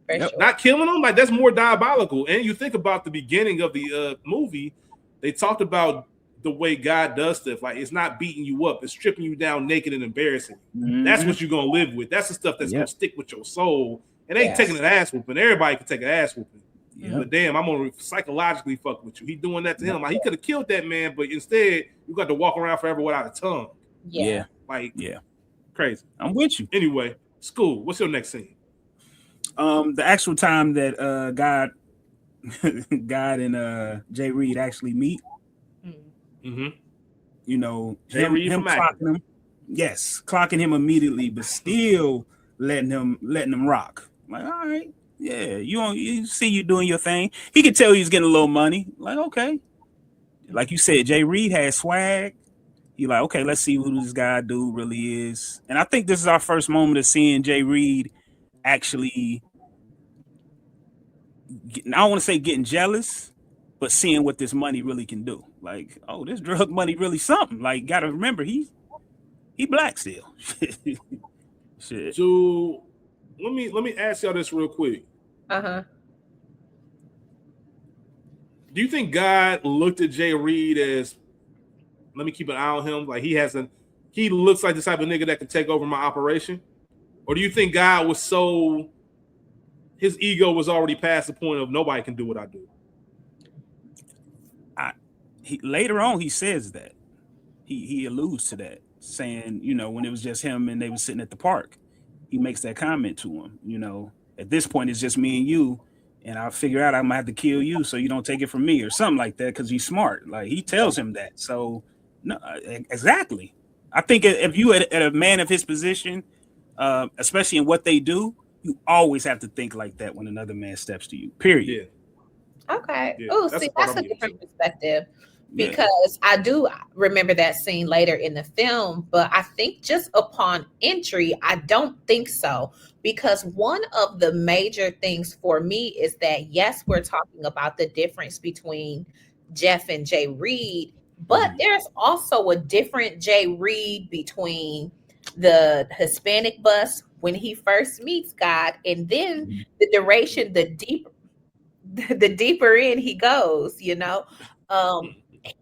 Sure. Not killing them. Like that's more diabolical. And you think about the beginning of the movie, they talked about the way God does stuff. Like it's not beating you up, it's stripping you down naked and embarrassing. That's what you're gonna live with. That's the stuff that's gonna stick with your soul. And ain't taking an ass whooping. Everybody can take an ass whooping. But damn, I'm gonna psychologically fuck with you. He doing that to him. Like he could have killed that man, but instead you got to walk around forever without a tongue. Crazy. I'm with you. Anyway, Skool, what's your next scene? The actual time that God and Jay Reed actually meet. Jay Reed him clocking him. Yes, clocking him immediately, but still letting him rock. Like, all right, yeah, you see you doing your thing. He could tell he's getting a little money. Like, okay, like you said, Jay Reed has swag. You're like, okay, let's see who this guy dude really is. And I think this is our first moment of seeing Jay Reed actually. I don't want to say getting jealous, but seeing what this money really can do. Like, oh, this drug money really something. Like, gotta remember, he black still. Shit. So let me ask y'all this real quick. Uh-huh. Do you think God looked at Jay Reed as, let me keep an eye on him, like he looks like the type of nigga that could take over my operation? Or do you think God was so, his ego was already past the point of nobody can do what I do? Later on, he says that. He alludes to that, saying, when it was just him and they were sitting at the park, he makes that comment to him, at this point, it's just me and you, and I figure out I'm gonna have to kill you so you don't take it from me or something like that, because he's smart. Like, he tells him that. So, no, exactly. I think if you at a man of his position, especially in what they do, you always have to think like that when another man steps to you, period. Okay. Yeah, Oh, see, that's a different perspective, because I do remember that scene later in the film, but I think just upon entry, I don't think so, because one of the major things for me is that, yes, we're talking about the difference between Jeff and Jay Reed, but there's also a different Jay Reed between the Hispanic bus when he first meets God, and then the duration, the deeper in he goes,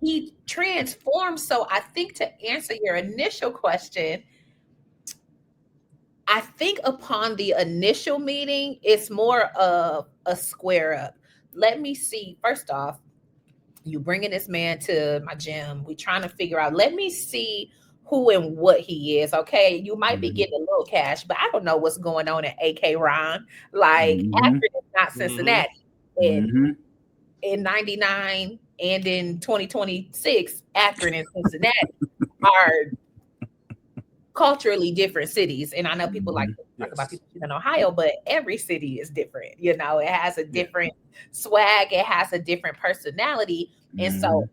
he transforms. So I think, to answer your initial question, I think upon the initial meeting, it's more of a square up. Let me see. First off, you bringing this man to my gym. We trying to figure out, let me see who and what he is. Okay, you might be getting a little cash, but I don't know what's going on at AK Ron. Like, Akron is not Cincinnati. And in 99 and in 2026, Akron and Cincinnati are culturally different cities. And I know people like to talk about people in Ohio, but every city is different. You know, it has a different swag, it has a different personality. And so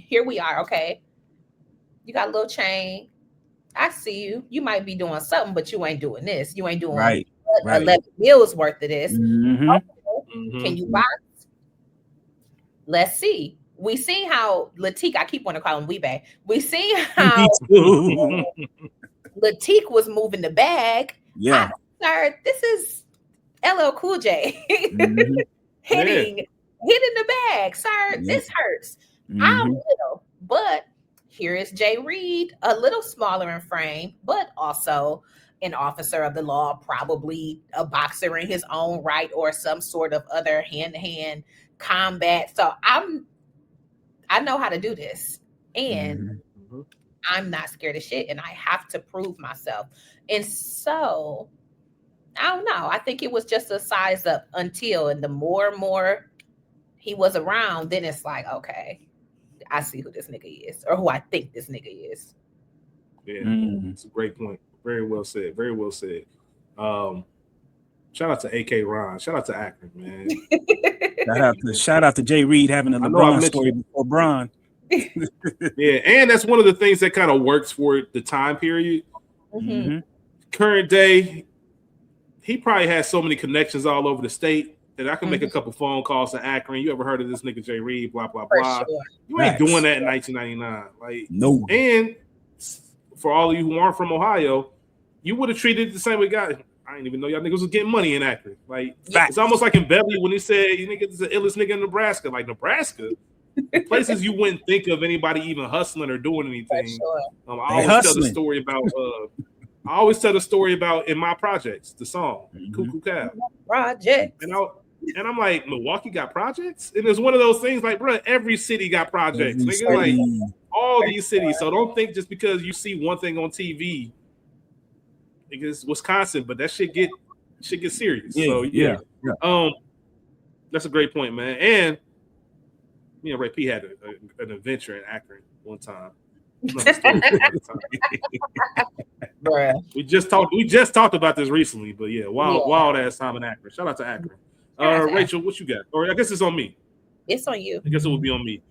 here we are. Okay, you got a little chain. I see you. You might be doing something, but you ain't doing this. You ain't doing 11 meals worth of this. Okay. Can you box? Let's see. We see how Latique, I keep wanting to call him Weebay. We see how Latique was moving the bag. Yeah. Sir, this is LL Cool J hitting the bag. Sir, this hurts. I'm little, but here is Jay Reed, a little smaller in frame, but also an officer of the law, probably a boxer in his own right or some sort of other hand-to-hand combat. So I know how to do this, and I'm not scared of shit, and I have to prove myself. And so I don't know. I think it was just a size up until, and the more and more he was around, then it's like, okay, I see who this nigga is, or who I think this nigga is. Yeah, it's a great point. Very well said. Very well said. Shout out to AK Ron. Shout out to Akron, man. shout out to Jay Reed having a LeBron story before Bron. Yeah, and that's one of the things that kind of works for the time period. Current day, he probably has so many connections all over the state that I can make a couple phone calls to Akron. You ever heard of this nigga Jay Reed? Blah blah blah. Sure. You ain't doing that in 1999. Like no. And for all of you who aren't from Ohio, you would have treated it the same way. Guys, I didn't even know y'all niggas was getting money in Akron. Like it's almost like in Beverly when he said you niggas is the illest nigga in Nebraska. Like Nebraska, places you wouldn't think of anybody even hustling or doing anything. Sure. I always tell the story about. I always tell the story about In My Projects, the song "Cuckoo Cow" project, and I'm like, Milwaukee got projects, and it's one of those things like, bro, every city got projects, nigga, like all these cities. So don't think just because you see one thing on TV, it's Wisconsin, but that shit get serious. Yeah. That's a great point, man. And me and Ray P had an adventure in Akron one time. We just talked about this recently, but wild ass time in Akron. Shout out to Akron. Rachel, what you got? Or I guess it's on me. It's on you. I guess it will be on me.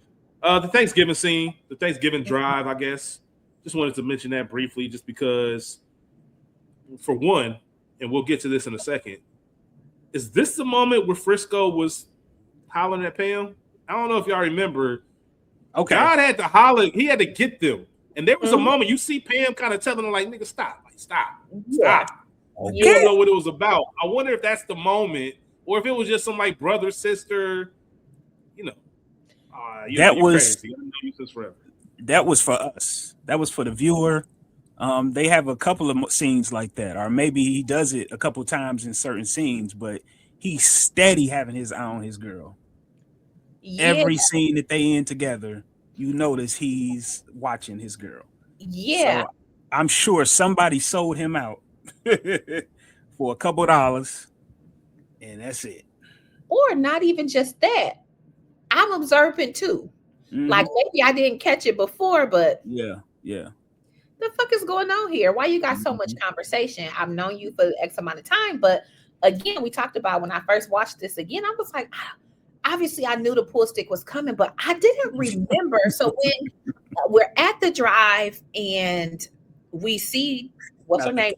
The Thanksgiving scene, the Thanksgiving drive, I guess. Just wanted to mention that briefly, just because, for one, and we'll get to this in a second. Is this the moment where Frisco was hollering at Pam? I don't know if y'all remember. Okay. God had to holler. He had to get them. And there was a moment you see Pam kind of telling him, like, nigga, stop. Like, stop. Okay. You don't know what it was about. I wonder if that's the moment, or if it was just some, like, brother, sister, that was crazy. That was for us. That was for the viewer. They have a couple of scenes like that, or maybe he does it a couple times in certain scenes, but he's steady having his eye on his girl. Every scene that they in together, you notice he's watching his girl. Yeah. So I'm sure somebody sold him out for a couple of dollars, and that's it. Or not even just that. I'm observant too. Like maybe I didn't catch it before, but yeah. The fuck is going on here? Why you got so much conversation? I've known you for X amount of time, but again, we talked about when I first watched this again, I was like, obviously I knew the pool stick was coming, but I didn't remember. So when we're at the drive and we see, what's her name?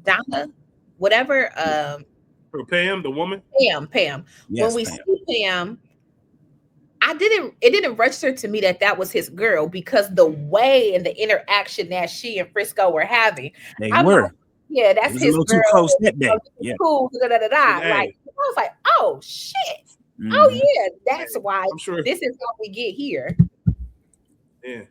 Donna, whatever. Pam, the woman? Pam. Yes, when we Pam. see Pam, it didn't register to me that was his girl, because the way and the interaction that she and Frisco were having. Yeah, that's his a little girl. Too close that day. Yeah. Cool. Like I was like, oh shit. Oh yeah, that's why this is how we get here. Yeah.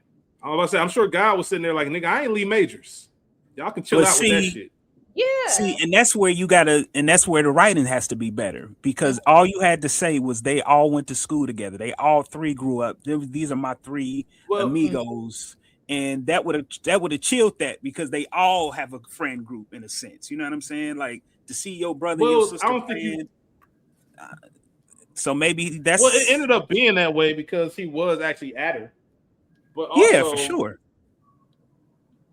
I was about to say, I'm sure God was sitting there like, nigga, I ain't Lee Majors. Y'all can chill out with that shit. Yeah. See, and that's where that's where the writing has to be better, because all you had to say was they all went to school together. They all three grew up. These are my three amigos. And that would have chilled that, because they all have a friend group in a sense. You know what I'm saying? Like, to see your brother, your sister. I don't think so maybe that's it ended up being that way because he was actually at her. But also, yeah, for sure.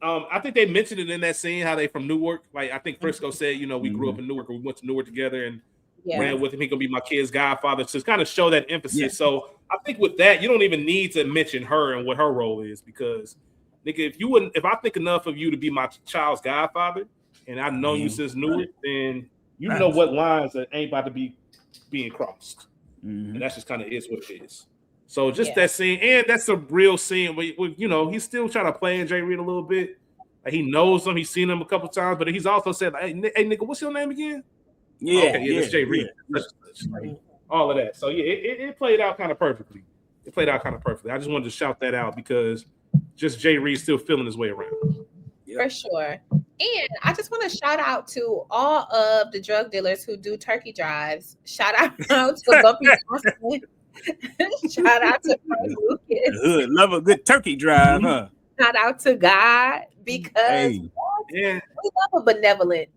I think they mentioned it in that scene how they from Newark. Like I think Frisco said, we grew up in Newark, or we went to Newark together and ran with him. He gonna be my kid's godfather to kind of show that emphasis. Yeah. So I think with that, you don't even need to mention her and what her role is because, nigga, if I think enough of you to be my child's godfather, and I've known you since Newark, then you know what lines that ain't about to be being crossed, and that's just kind of is what it is. So just that scene, and that's a real scene where he's still trying to play in Jay Reed a little bit. Like he knows him, he's seen him a couple times, but he's also said, like, "Hey, nigga, what's your name again?" It's Jay Reed. Like, all of that. So it played out kind of perfectly. I just wanted to shout that out because just Jay Reed still feeling his way around. For sure. And I just want to shout out to all of the drug dealers who do turkey drives. Shout out to Bumpy Johnson. Shout out to Frank Lucas. Love a good turkey drive, huh? Shout out to God because we love a benevolent.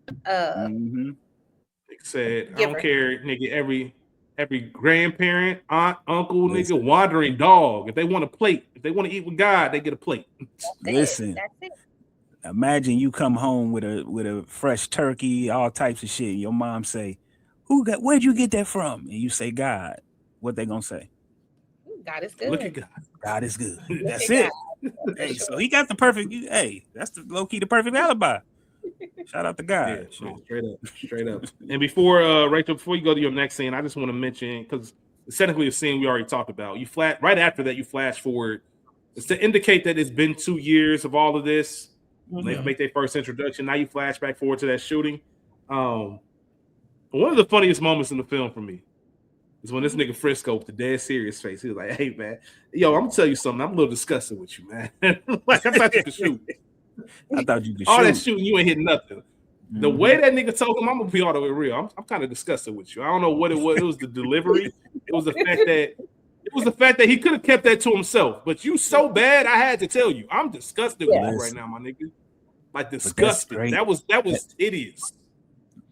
Said I don't care, nigga. Every grandparent, aunt, uncle, nigga, wandering dog. If they want a plate, if they want to eat with God, they get a plate. Listen, imagine you come home with a fresh turkey, all types of shit. Your mom say, "Where'd you get that from?" And you say, "God." What they gonna say? God is good. Look at God. God is good. That's it. Hey, so he got the perfect. Hey, that's the low key the perfect alibi. Shout out to God. Yeah, straight up. And before Rachel, before you go to your next scene, I just want to mention because it's technically a scene we already talked about. Right after that, you flash forward. It's to indicate that it's been 2 years of all of this. They make their first introduction. Now you flash back forward to that shooting. One of the funniest moments in the film for me is when this nigga Frisco with the dead serious face. He was like, "Hey man, yo, I'm gonna tell you something. I'm a little disgusted with you, man. Like I thought you could shoot. All that shooting, you ain't hitting nothing. The way that nigga told him, I'm gonna be all the way real. I'm kind of disgusted with you. I don't know what it was. It was the delivery. It was the fact that he could have kept that to himself. But you so bad, I had to tell you. I'm disgusted with you right now, my nigga. Like disgusted. That was hideous.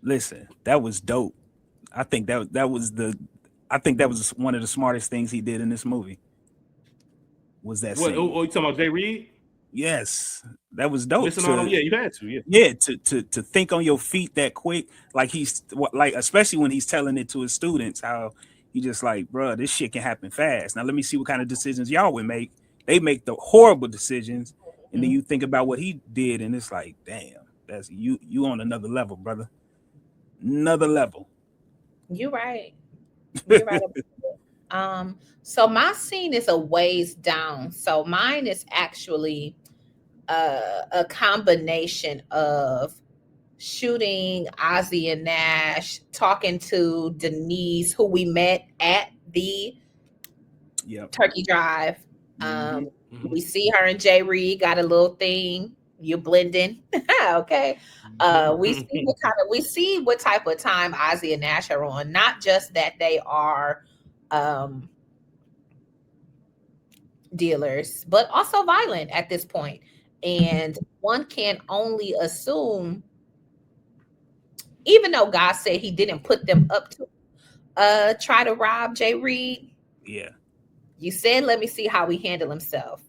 Listen, that was dope. I think that was one of the smartest things he did in this movie. Was that scene? You talking about Jay Reed? Yes, that was dope. Listen on him, you had to, to think on your feet that quick, like especially when he's telling it to his students, how he just like, bro, this shit can happen fast. Now let me see what kind of decisions y'all would make. They make the horrible decisions, and then you think about what he did, and it's like, damn, that's you on another level, brother. Another level. You're right. You're right. So my scene is a ways down. So mine is actually a combination of shooting Ozzy and Nash, talking to Denise, who we met at the turkey drive. We see her and Jay Reed got a little thing. You're blending. Okay. We see what type of time Ozzy and Nash are on. Not just that they are dealers, but also violent at this point. And one can only assume, even though God said he didn't put them up to try to rob Jay Reed. Yeah. You said, let me see how he handle himself.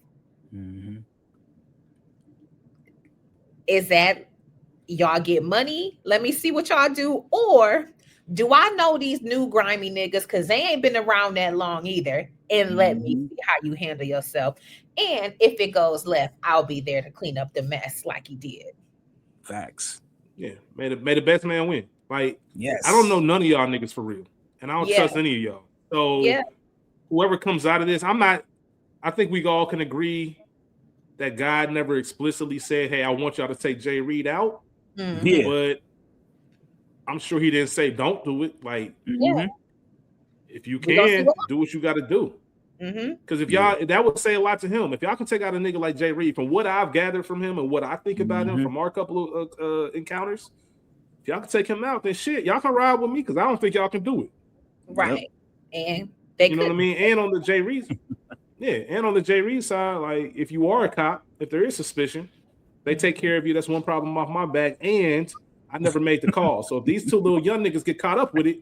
Is that y'all get money? Let me see what y'all do. Or do I know these new grimy niggas because they ain't been around that long either? And let me see how you handle yourself. And if it goes left, I'll be there to clean up the mess like he did. Facts. Yeah. May the best man win. Like, yes. I don't know none of y'all niggas for real. And I don't trust any of y'all. So whoever comes out of this, I think we all can agree that God never explicitly said, hey, I want y'all to take Jay Reed out. But I'm sure he didn't say don't do it. Like, if you can, do what you got to do. Because if y'all, that would say a lot to him. If y'all can take out a nigga like Jay Reed, from what I've gathered from him and what I think about him from our couple of encounters, if y'all can take him out, then shit, y'all can ride with me because I don't think y'all can do it. Right. And they know what I mean? And on the Jay Reed, and on the Jay Reed side, like if you are a cop, if there is suspicion, they take care of you. That's one problem off my back. And I never made the call. So if these two little young niggas get caught up with it,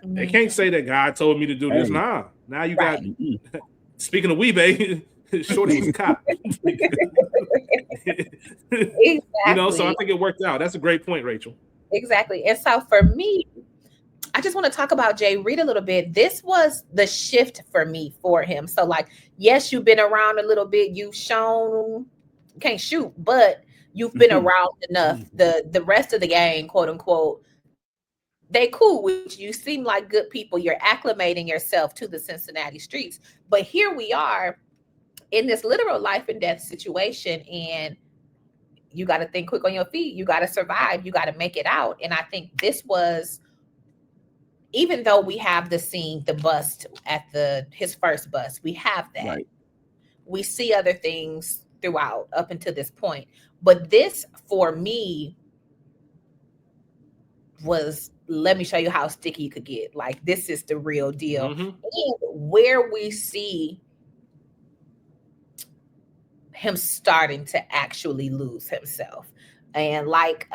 they can't say that God told me to do this. Nah. Now you got, speaking of Weebay, Shorty was a cop. Exactly. You know, so I think it worked out. That's a great point, Rachel. Exactly. And so for me, I just want to talk about Jay Reed a little bit. This was the shift for me for him. So like, yes, you've been around a little bit. You've shown you can't shoot, but you've been around enough. The rest of the gang, quote unquote, they cool with you. You seem like good people. You're acclimating yourself to the Cincinnati streets. But here we are in this literal life and death situation, and you got to think quick on your feet. You got to survive. You got to make it out. And I think this was, even though we have the scene, the bust at his first bust, we have that. Right. We see other things throughout up until this point. But this, for me, was, let me show you how sticky you could get. Like, this is the real deal. And where we see him starting to actually lose himself. And like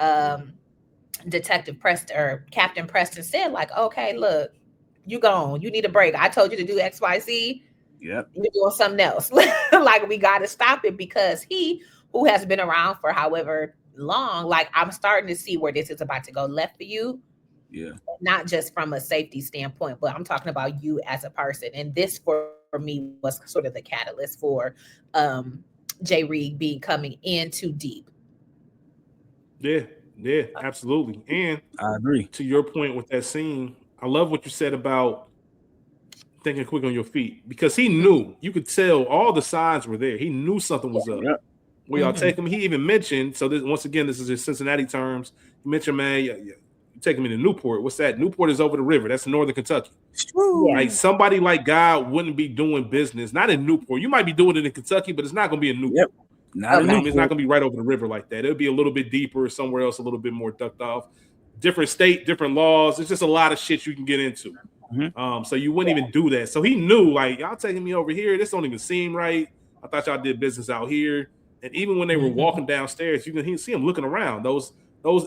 Detective Preston or Captain Preston said, like, okay, look, you gone. You need a break. I told you to do XYZ. Yep. You're doing something else. Like, we got to stop it, because he, who has been around for however long, like, I'm starting to see where this is about to go left for you. Yeah. Not just from a safety standpoint, but I'm talking about you as a person. And this for me was sort of the catalyst for Jay Reed coming in too deep. Yeah, absolutely. And I agree. To your point with that scene, I love what you said about thinking quick on your feet, because he knew, you could tell all the signs were there. He knew something was up. Yep. We all take him. He even mentioned, so this, once again, this is in Cincinnati terms. He mentioned, man, you take him to Newport. What's that? Newport is over the river. That's northern Kentucky. Like, somebody like God wouldn't be doing business, not in Newport. You might be doing it in Kentucky, but it's not going to be in Newport. Yep. It's not going to be right over the river like that. It'll be a little bit deeper, somewhere else, a little bit more ducked off. Different state, different laws. It's just a lot of shit you can get into. So you wouldn't even do that. So he knew, like, y'all taking me over here. This don't even seem right. I thought y'all did business out here. And even when they were walking downstairs, you can see him looking around. Those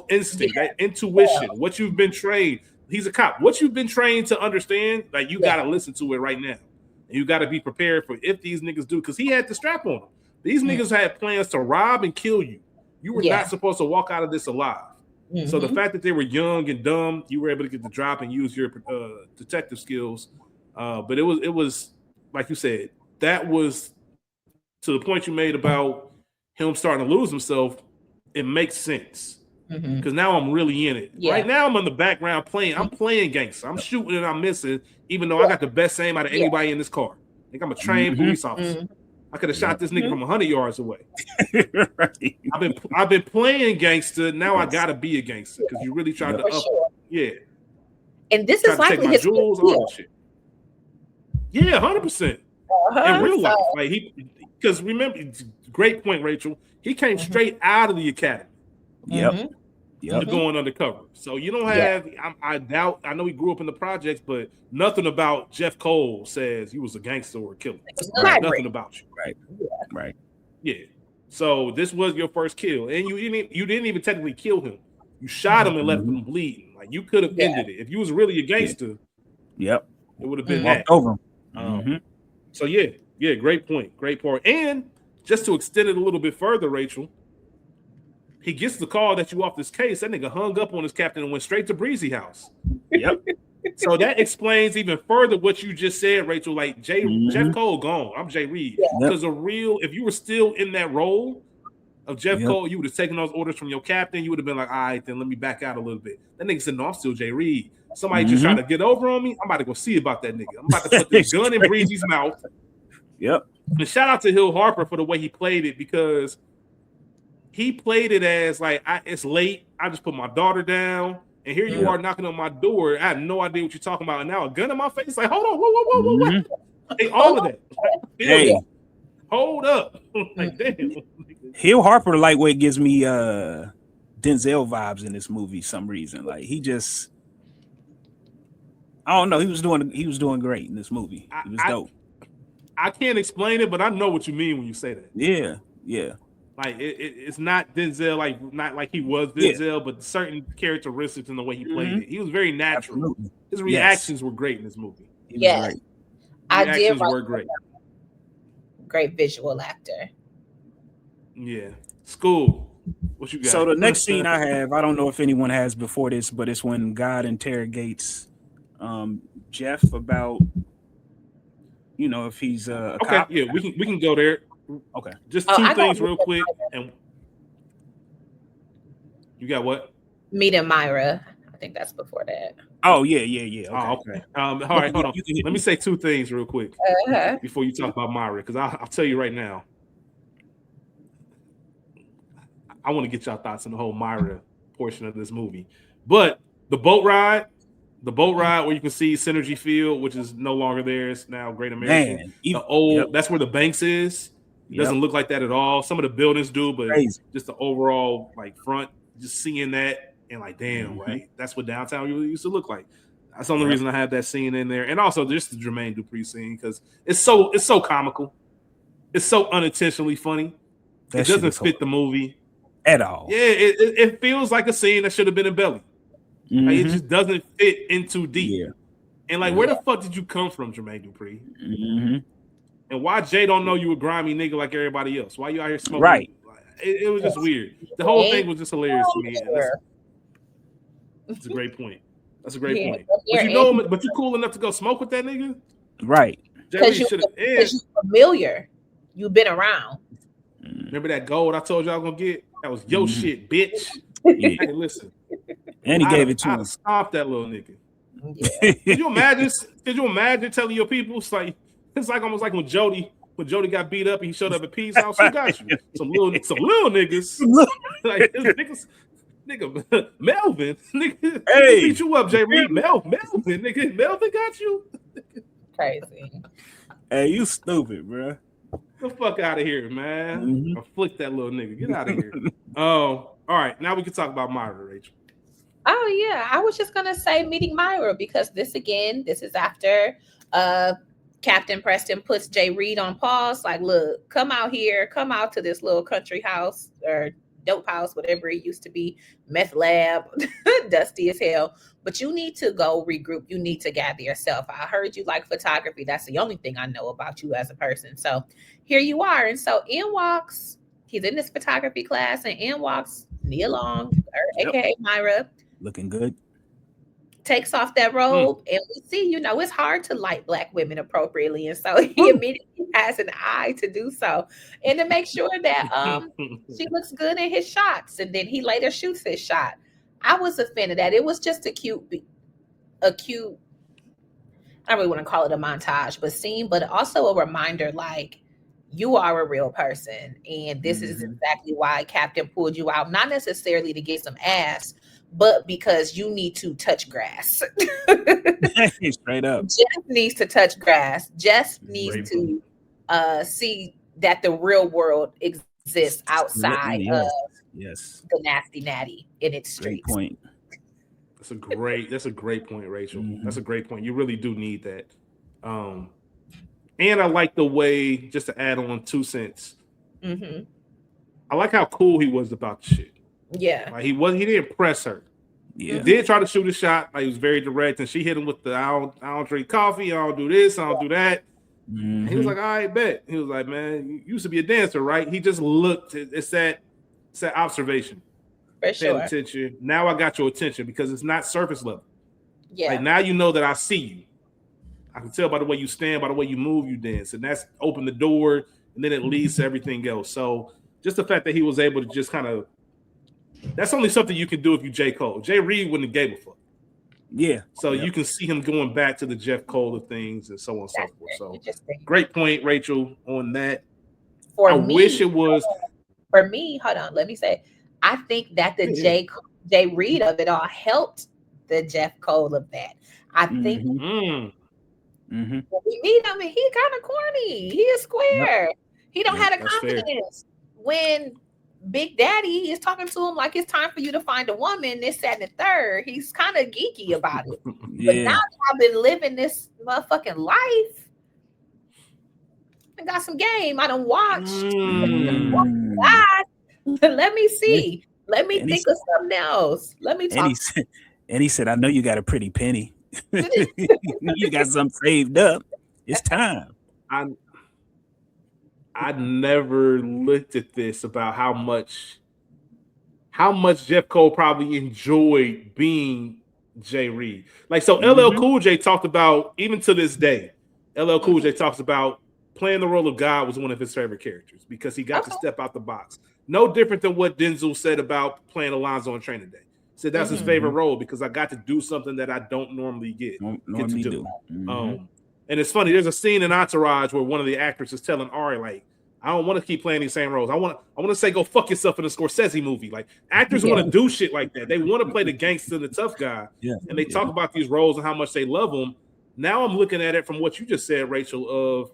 instincts, that intuition, what you've been trained. He's a cop. What you've been trained to understand, like, you got to listen to it right now. And you got to be prepared for if these niggas do, because he had the strap on him. These niggas had plans to rob and kill you. You were not supposed to walk out of this alive. So the fact that they were young and dumb, you were able to get the drop and use your detective skills. But it was like you said, that was to the point you made about him starting to lose himself. It makes sense because now I'm really in it. Right now I'm in the background playing. I'm playing gangster. I'm shooting and I'm missing, even though I got the best aim out of anybody in this car. I think I'm a trained police officer. I could have shot this nigga from 100 yards away. Right. I've been playing gangster. Now I gotta be a gangster because you really tried to up. Yeah. And this is likely his jewels, all that shit. Yeah, 100%. In real life, like because remember, great point, Rachel. He came straight out of the academy. To going undercover. So you don't have. I doubt. I know he grew up in the projects, but nothing about Jeff Cole says he was a gangster or a killer. Nothing about you. Right. Yeah. So this was your first kill, and you didn't even technically kill him. You shot him and left him bleeding. Like, you could have ended it if you was really a gangster. It would have been that over. So yeah, great point, great point. And just to extend it a little bit further, Rachel. He gets the call that you off this case. That nigga hung up on his captain and went straight to Breezy house. So that explains even further what you just said, Rachel. Like, Jeff Cole gone. I'm Jay Reed. Because if you were still in that role of Jeff Cole, you would have taken those orders from your captain. You would have been like, all right, then let me back out a little bit. That nigga said, no, I'm still Jay Reed. Somebody just trying to get over on me. I'm about to go see about that nigga. I'm about to put this gun in Breezy's mouth. And shout out to Hill Harper for the way he played it, because he played it as like, it's late. I just put my daughter down, and here you are knocking on my door. I have no idea what you're talking about. And now a gun in my face. Like, hold on, whoa. Hey, all of that. Like, hold up. Like, damn. Hill Harper, lightweight, gives me Denzel vibes in this movie. Some reason, like, he just, I don't know. He was doing great in this movie. It was dope. I can't explain it, but I know what you mean when you say that. Yeah. Like, it's not Denzel, not like he was Denzel, but certain characteristics in the way he played it. He was very natural. Absolutely. His reactions were great in this movie. I did. Were great. great visual actor. Yeah. Skool. What you got? So the next scene I have, I don't know if anyone has before this, but it's when God interrogates Jeff about, if he's a okay, cop. Yeah, we can go there. Okay. Just two things real quick. And you got what? Meeting Myra. I think that's before that. Oh, yeah. Okay. Oh, okay. All right, hold on. Let me say two things real quick before you talk about Myra, because I'll tell you right now. I want to get y'all thoughts on the whole Myra portion of this movie. But the boat ride where you can see Synergy Field, which is no longer there. It's now Great American. Man, that's where the Banks is. It doesn't look like that at all. Some of the buildings do, but just the overall front, just seeing that and damn, right? That's what downtown really used to look like. That's the only reason I have that scene in there. And also just the Jermaine Dupri scene, because it's so comical. It's so unintentionally funny. It doesn't fit the movie at all. Yeah, it feels like a scene that should have been in Belly. It just doesn't fit in too deep. Yeah. And where the fuck did you come from, Jermaine Dupri? And why Jay don't know you a grimy nigga like everybody else? Why you out here smoking? Right. It was just weird. The whole thing was just hilarious to me. That's a great point. But you cool enough to go smoke with that nigga? Right. Because you're familiar. You've been around. Remember that gold I told y'all gonna get? That was your shit, bitch. Hey, listen. And he gave it to him. Stopped that little nigga. Yeah. Could you imagine telling your people it's almost like when Jody got beat up and he showed up at P's house? Who got you? Some little niggas. Nigga, Melvin. Nigga, hey, beat you up, J. Reed. Melvin, nigga. Melvin got you. Crazy. Hey, you stupid, bro. Get the fuck out of here, man. Or flick that little nigga. Get out of here. All right. Now we can talk about Myra, Rachel. Oh, yeah. I was just going to say Meeting Myra, because this is after Captain Preston puts Jay Reed on pause. Like, look, come out to this little country house or dope house, whatever it used to be, meth lab, dusty as hell. But you need to go regroup. You need to gather yourself. I heard you like photography. That's the only thing I know about you as a person. So here you are. And so in walks, he's in this photography class, and in walks Nia Long, aka Myra. Looking good. Takes off that robe, and we see, it's hard to light Black women appropriately. And so he immediately has an eye to do so and to make sure that she looks good in his shots. And then he later shoots his shot. I was a fan of that. It was just a cute, I don't really want to call it a montage, but also a reminder, like, you are a real person. And this is exactly why Captain pulled you out, not necessarily to get some ass, but because you need to touch grass. Straight up. Jeff needs to touch grass. Jeff needs to see that the real world exists outside of the nasty natty in its streets. Great point. That's a great point, Rachel. That's a great point. You really do need that. And I like the way, just to add on 2 cents, I like how cool he was about the shit. Yeah. Like he didn't press her. Yeah. He did try to shoot a shot. Like, he was very direct, and she hit him with the I don't drink coffee, I don't do this, I don't do that. He was like, all right, bet. He was like, man, you used to be a dancer, right? He just looked. It's that observation. For sure. Pay attention. Now I got your attention, because it's not surface level. Yeah. Like, now you know that I see you. I can tell by the way you stand, by the way you move, you dance. And that's opened the door, and then it leads to everything else. So just the fact that he was able to just kind of, that's only something you can do if you J. Cole. Jay Reed wouldn't have gave a fuck. Yeah. So you can see him going back to the Jeff Cole of things and so on and so forth. So great point, Rachel, on that. I wish it was. For me, hold on, let me say, I think that the Jay Reed of it all helped the Jeff Cole of that. I think when we meet him, and he kind of corny. He is square. He don't have the confidence. When Big Daddy is talking to him like it's time for you to find a woman, this, that, and the third, he's kind of geeky about it. But now that I've been living this motherfucking life, I got some game. I done watched. Let me see. Let me think of something else. Let me talk. And he said, I know you got a pretty penny. You got something saved up. It's time. I never looked at this about how much Jeff Cole probably enjoyed being Jay Reed. Like, so LL Cool J talked about, even to this day, LL Cool J talks about playing the role of God was one of his favorite characters because he got to step out the box. No different than what Denzel said about playing Alonzo on Training Day. He said that's his favorite role because I got to do something that I don't normally get to do. And it's funny, there's a scene in Entourage where one of the actors is telling Ari, like, I don't want to keep playing these same roles. I want to say go fuck yourself in a Scorsese movie. Like, actors want to do shit like that. They want to play the gangster, the tough guy. And they talk about these roles and how much they love them. Now I'm looking at it from what you just said, Rachel, of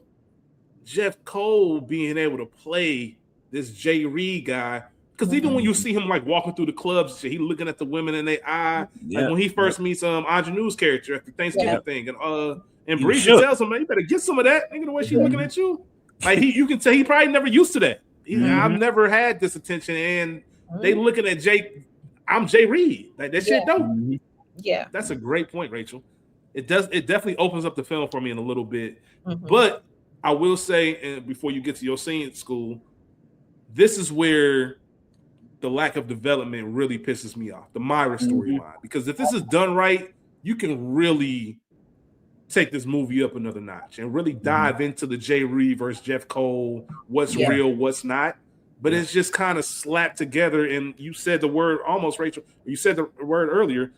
Jeff Cole being able to play this Jay Reed guy. Because even when you see him like walking through the clubs, he looking at the women in their eye. Like when he first meets Ingenue's character at the Thanksgiving thing, and Breezy tells him, man, you better get some of that. Nigga, the way she's looking at you. Like you can tell he probably never used to that. I've never had this attention, and they looking at Jay. I'm Jay Reed. Like that shit dope. Yeah, that's a great point, Rachel. It definitely opens up the film for me in a little bit. But I will say, and before you get to your scene at school, this is where the lack of development really pisses me off. The Myra storyline, because if this is done right, you can really take this movie up another notch and really dive into the Jay Reed versus Jeff Cole, what's real, what's not. But it's just kind of slapped together. And you said the word almost, Rachel, you said the word earlier.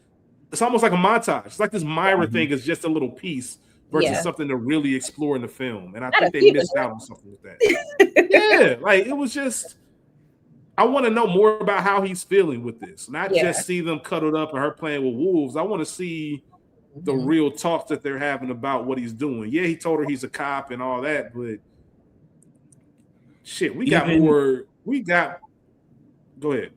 It's almost like a montage. It's like this Myra thing is just a little piece versus something to really explore in the film. And I think they missed out on something with that. Like it was just, I want to know more about how he's feeling with this. Not just see them cuddled up and her playing with wolves. I want to see the real talks that they're having about what he's doing. Yeah, he told her he's a cop and all that, but shit, we got more. Go ahead.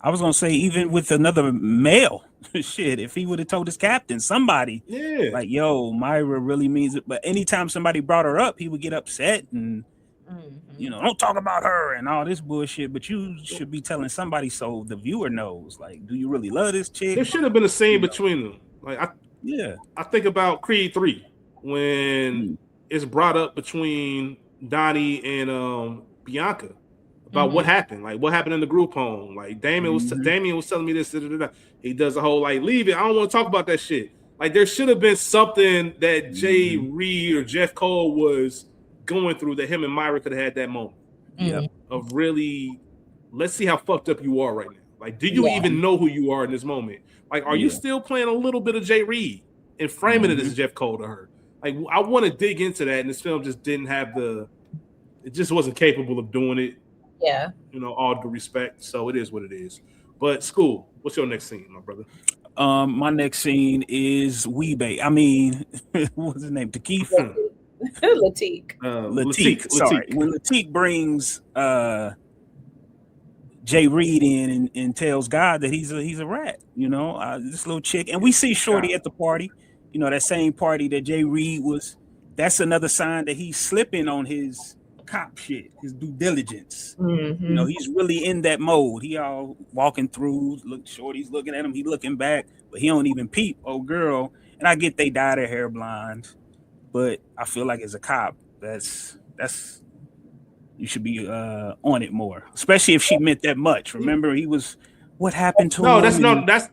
I was gonna say, even with another male, shit, if he would have told his captain, somebody, like, yo, Myra really means it. But anytime somebody brought her up, he would get upset and you know, don't talk about her and all this bullshit. But you should be telling somebody so the viewer knows. Like, do you really love this chick? There should have been a scene between them. Like, I think about Creed 3 when it's brought up between Donnie and Bianca about what happened, like what happened in the group home. Like Damien was telling me this. He does a whole like, leave it. I don't want to talk about that shit. Like there should have been something that Jay Reed or Jeff Cole was going through that him and Myra could have had that moment of really, let's see how fucked up you are right now. Like, do you even know who you are in this moment? Like, are you still playing a little bit of Jay Reed and framing it as Jeff Cole to her? Like, I want to dig into that, and this film just didn't have it just wasn't capable of doing it. Yeah. You know, all due respect. So it is what it is. But Skool, what's your next scene, my brother? My next scene is Weebay. I mean, what's his name? Latique. Latique. Sorry. When Latique brings Jay Reed in and tells God that he's a rat, you know, this little chick, and we see Shorty at the party, you know, that same party that Jay Reed was. That's another sign that he's slipping on his cop shit, his due diligence. You know, he's really in that mode. He all walking through, Shorty's looking at him, he looking back, but he don't even peep. Oh, girl, and I get they dye their hair blonde, but I feel like as a cop, that's you should be on it more, especially if she meant that much. Remember, he was. What happened to him? No, that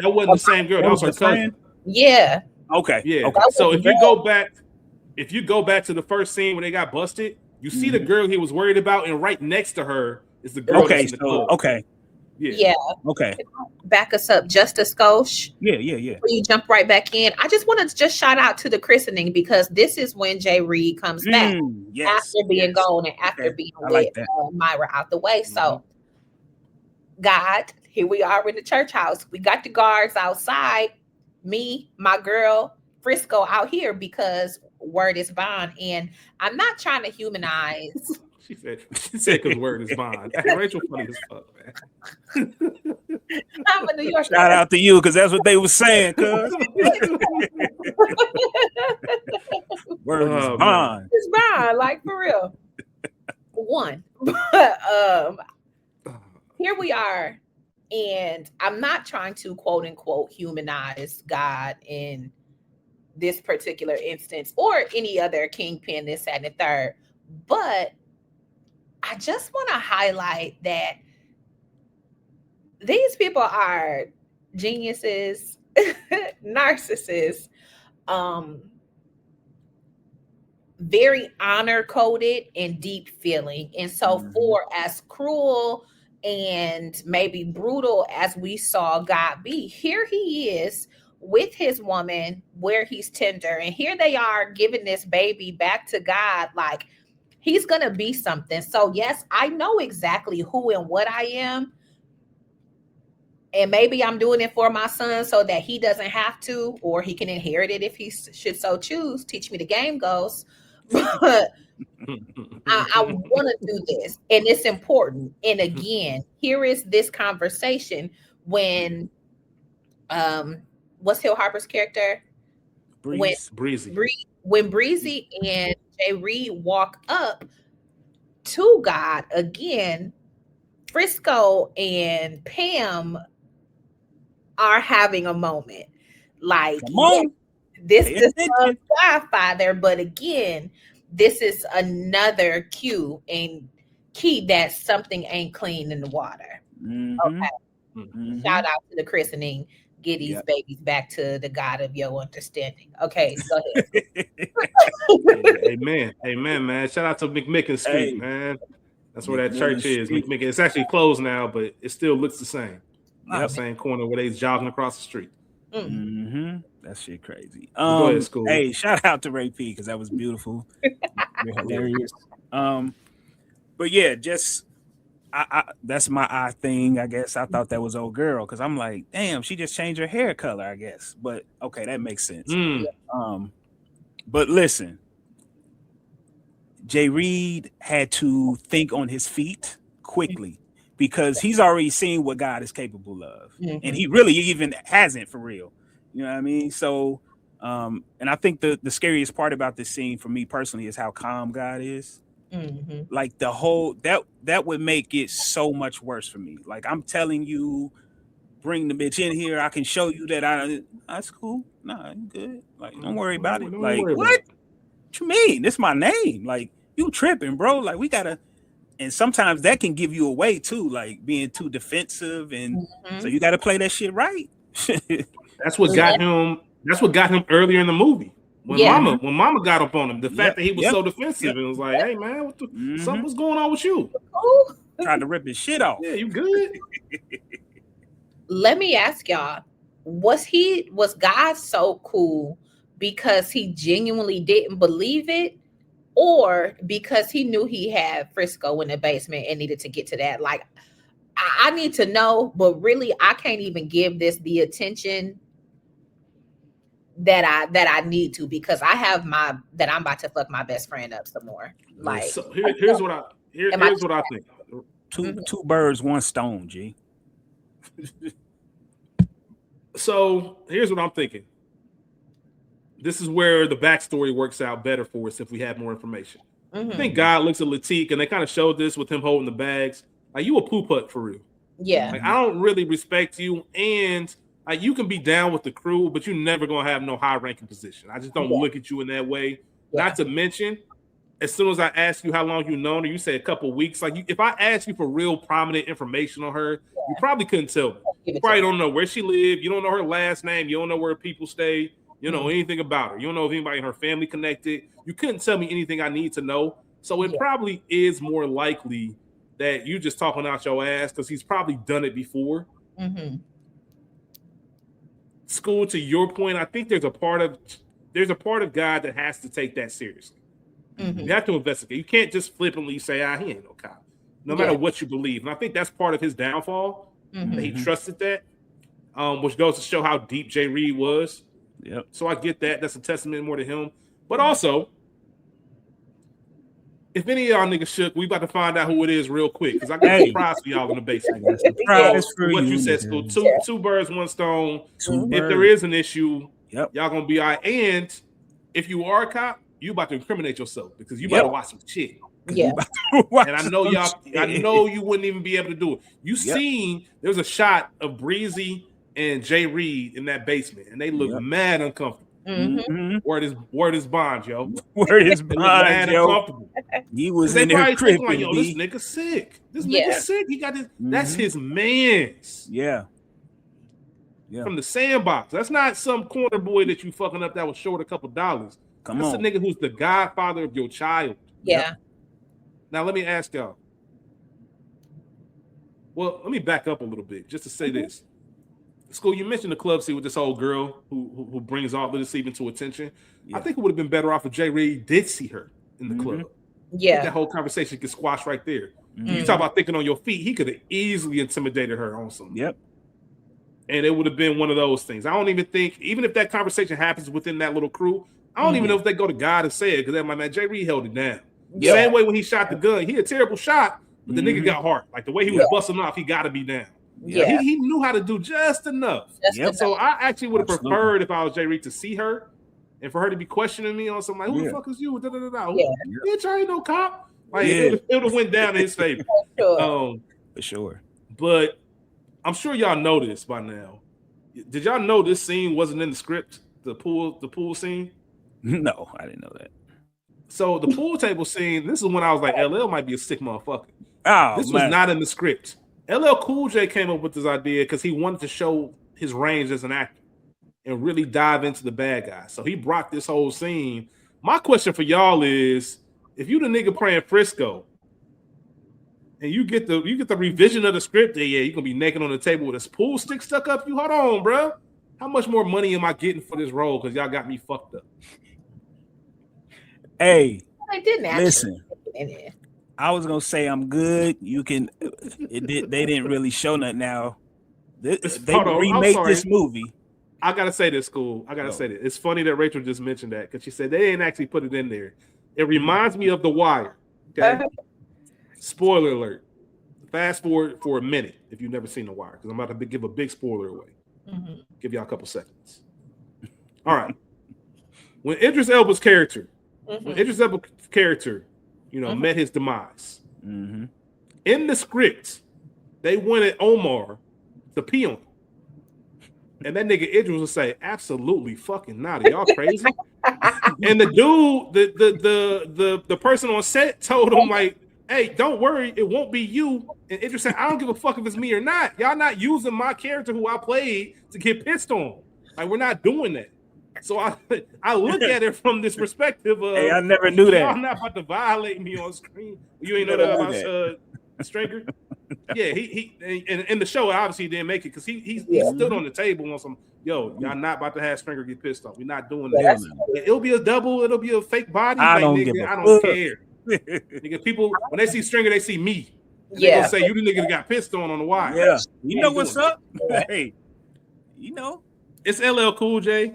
wasn't the same girl. That was her cousin. Yeah. Okay. Yeah. Okay. So if you go back to the first scene when they got busted, you see the girl he was worried about, and right next to her is the girl. Okay. That's in the club. Okay. Yeah. Okay. Back us up just a skosh. Yeah. Before you jump right back in, I just want to just shout out to the christening, because this is when Jay Reed comes back after being gone and after being with Myra out the way. So, God, here we are in the church house. We got the guards outside. Me, my girl, Frisco out here because word is bond. And I'm not trying to humanize. She said because word is bond. Rachel funny as fuck, man. I'm a New Yorker. Shout out to you, because that's what they were saying, cuz. Word is bond. It's bond, like for real. One. But here we are. And I'm not trying to quote unquote humanize God in this particular instance or any other kingpin, this, that, and the third. But I just want to highlight that these people are geniuses, narcissists, very honor coded and deep feeling. And so, for as cruel and maybe brutal as we saw God be, here he is with his woman where he's tender, and here they are giving this baby back to God like he's gonna be something. So yes, I know exactly who and what I am, and maybe I'm doing it for my son so that he doesn't have to, or he can inherit it if he should so choose. Teach me the game goes. But I want to do this, and it's important. And again, here is this conversation when what's Hill Harper's character? Breezy. When Breezy and Jay Reed walk up to God again, Frisco and Pam are having a moment. Like, this is a Godfather, but again, this is another cue and key that something ain't clean in the water. Okay. Shout out to the christening. Get these babies back to the God of your understanding. Okay, go ahead. Amen, man. Shout out to McMicken Street, man. That's where that church is. McMicken. It's actually closed now, but it still looks the same. Same corner where they jogging across the street. That shit crazy. Go ahead, Skool. Hey, shout out to Ray P because that was beautiful. Hilarious. But yeah, just I that's my eye thing, I guess. I thought that was old girl because I'm like, damn, she just changed her hair color, I guess. But okay, that makes sense. But listen, Jay Reed had to think on his feet quickly because he's already seen what God is capable of, and he really even hasn't for real. You know what I mean? So, and I think the scariest part about this scene for me personally is how calm God is. Like the whole that would make it so much worse for me. Like I'm telling you, bring the bitch in here. I can show you that that's cool. Nah, you good. Like don't worry about it. Like what you mean? This my name. Like you tripping, bro. Like we gotta. And sometimes that can give you away too, like being too defensive, and so you got to play that shit right. That's what got him. That's what got him earlier in the movie. When Mama got up on him, the fact that he was so defensive, it was like, "Hey man, what something was going on with you?" Tried to rip his shit off. Yeah, you good? Let me ask y'all: was God so cool because he genuinely didn't believe it, or because he knew he had Frisco in the basement and needed to get to that? Like, I need to know, but really, I can't even give this the attention that I need to because I have I'm about to fuck my best friend up some more. Like, so here's what I think. Two birds, one stone, G. So here's what I'm thinking. This is where the backstory works out better for us if we have more information. I think God looks at Latique, and they kind of showed this with him holding the bags. Like, you a poo putt for real. Yeah. Like, I don't really respect you, and like you can be down with the crew, but you're never gonna have no high ranking position. I just don't look at you in that way. Yeah. Not to mention, as soon as I ask you how long you've known her, you say a couple weeks. Like, if I ask you for real prominent information on her, you probably couldn't tell me. You probably don't know where she lived. You don't know her last name. You don't know where people stay. You know anything about her. You don't know if anybody in her family connected. You couldn't tell me anything I need to know. So it probably is more likely that you just talking out your ass because he's probably done it before. Skool, to your point, I think there's a part of God that has to take that seriously. You have to investigate. You can't just flippantly say, he ain't no cop. No matter what you believe. And I think that's part of his downfall. That he trusted that. Which goes to show how deep Jay Reed was. Yep. So I get that. That's a testament more to him. But also, if any of y'all niggas shook, we about to find out who it is real quick. Because I got a surprise for y'all in the basement. I got a surprise for what you said, Skool. Two birds, one stone. If there is an issue, y'all gonna be all right. And if you are a cop, you about to incriminate yourself because you about to watch some shit. Yeah. And I know y'all, I know you wouldn't even be able to do it. You seen there was a shot of Breezy and Jay Reed in that basement, and they look mad uncomfortable. Word is bond, yo. Word is bond, yo. He was in there tripping. Like, yo, this nigga sick. This nigga sick. He got this. That's his man's. Yeah. From the sandbox. That's not some corner boy that you fucking up that was short a couple dollars. That's a nigga who's the godfather of your child. Yeah. Now let me ask y'all. Well, let me back up a little bit just to say this. Skool, you mentioned the club scene with this old girl who brings all this even to attention. Yeah. I think it would have been better off if Jay Reed did see her in the club. Yeah. That whole conversation could squash right there. You talk about thinking on your feet. He could have easily intimidated her on something. Yep. And it would have been one of those things. I don't even think, even if that conversation happens within that little crew, I don't even know if they go to God and say it, because my man Jay Reed held it down. Yeah. Same way when he shot the gun, he a terrible shot, but the nigga got heart. Like the way he was busting off, he got to be down. Yeah, he knew how to do just enough. So I actually would have preferred if I was Jay Reed to see her and for her to be questioning me on something like, who the fuck is you? Bitch, I ain't no cop. Like it would have went down in his favor. For sure. But I'm sure y'all know this by now. Did y'all know this scene wasn't in the script? The pool scene? No, I didn't know that. So the pool table scene, this is when I was like, LL might be a sick motherfucker. This was not in the script. LL Cool J came up with this idea because he wanted to show his range as an actor and really dive into the bad guy. So he brought this whole scene. My question for y'all is, if you the nigga playing Frisco and you get the revision of the script, you're gonna be naked on the table with a pool stick stuck up you. Hold on, bro. How much more money am I getting for this role? Because y'all got me fucked up. Hey, I didn't listen. I was gonna say I'm good. You can. They didn't really show nothing. Now they remake this movie. I gotta say this, Skool. I gotta say this. It's funny that Rachel just mentioned that because she said they didn't actually put it in there. It reminds me of The Wire. Okay. Spoiler alert. Fast forward for a minute if you've never seen The Wire, because I'm about to give a big spoiler away. Give y'all a couple seconds. All right. When Idris Elba's character, met his demise. In the script, they wanted Omar to pee on him. And that nigga Idris would say, absolutely fucking not. Are y'all crazy? And the dude, the person on set told him, like, hey, don't worry, it won't be you. And Idris said, I don't give a fuck if it's me or not. Y'all not using my character who I played to get pissed on. Like, we're not doing that. So I look at it from this perspective of, hey, I never knew that. Y'all not about to violate me on screen. You ain't know that about Stringer? Yeah, he in the show obviously he didn't make it because he stood on the table on some, y'all not about to have Stringer get pissed off. We're not doing that. It'll be a double, it'll be a fake body. I don't care. Nigga, people when they see Stringer, they see me. They gonna say you the nigga that got pissed on the wire. Yeah, you know what's up? Hey, you know it's LL Cool J.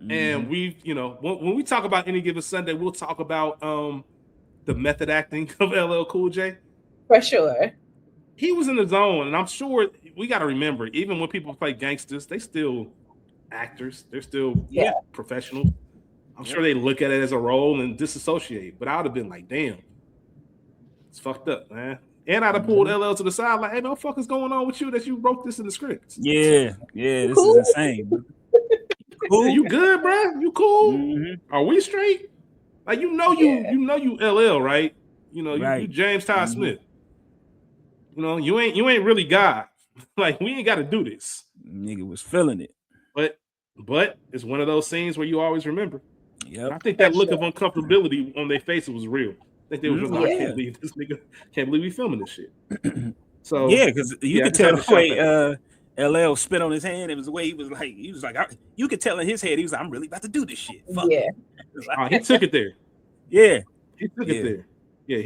And we, when we talk about Any Given Sunday, we'll talk about the method acting of LL Cool J. For sure. He was in the zone, and I'm sure we got to remember, even when people play gangsters, they still actors. They're still professionals. I'm sure they look at it as a role and disassociate. But I would have been like, damn, it's fucked up, man. And I'd have pulled LL to the side like, hey, man, what the fuck is going on with you that you wrote this in the script? Yeah, this is insane. Cool. Yeah, you good, bro? You cool? Are we straight? Like you LL, right? You James Todd Smith. You ain't really God. Like we ain't got to do this. Nigga was feeling it. But it's one of those scenes where you always remember. Yeah, I think that look of uncomfortability on their faces was real. I think they was just like, I can't believe this nigga. Can't believe we filming this shit. So because you could tell the way LL spit on his hand. It was the way he was like, you could tell in his head, he was like, I'm really about to do this shit. Fuck. Yeah. He took it there. Yeah. He took it there. Yeah,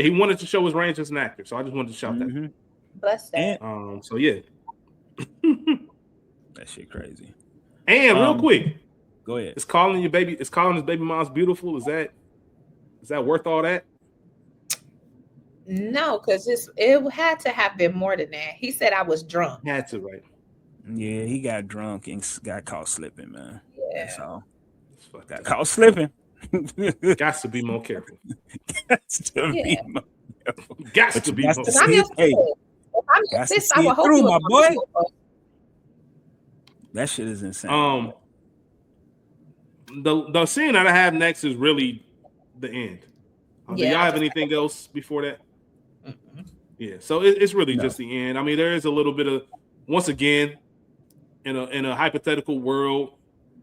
he wanted to show his range as an actor. So I just wanted to shout that. Bless that. So yeah. That shit crazy. And real quick, go ahead. It's calling his baby mom's beautiful. Is that worth all that? No, because it had to have been more than that. He said I was drunk. Had to, right? Yeah, he got drunk and got caught slipping, man. Yeah. That's all. Got caught slipping. Got to be more careful. Got to be more careful. Got to be more careful. I'm I would hope through, my boy. That shit is insane. the scene that I have next is really the end. Do y'all have anything else before that? Mm-mm. Yeah, so it's really just the end. I mean, there is a little bit of, once again, in a hypothetical world,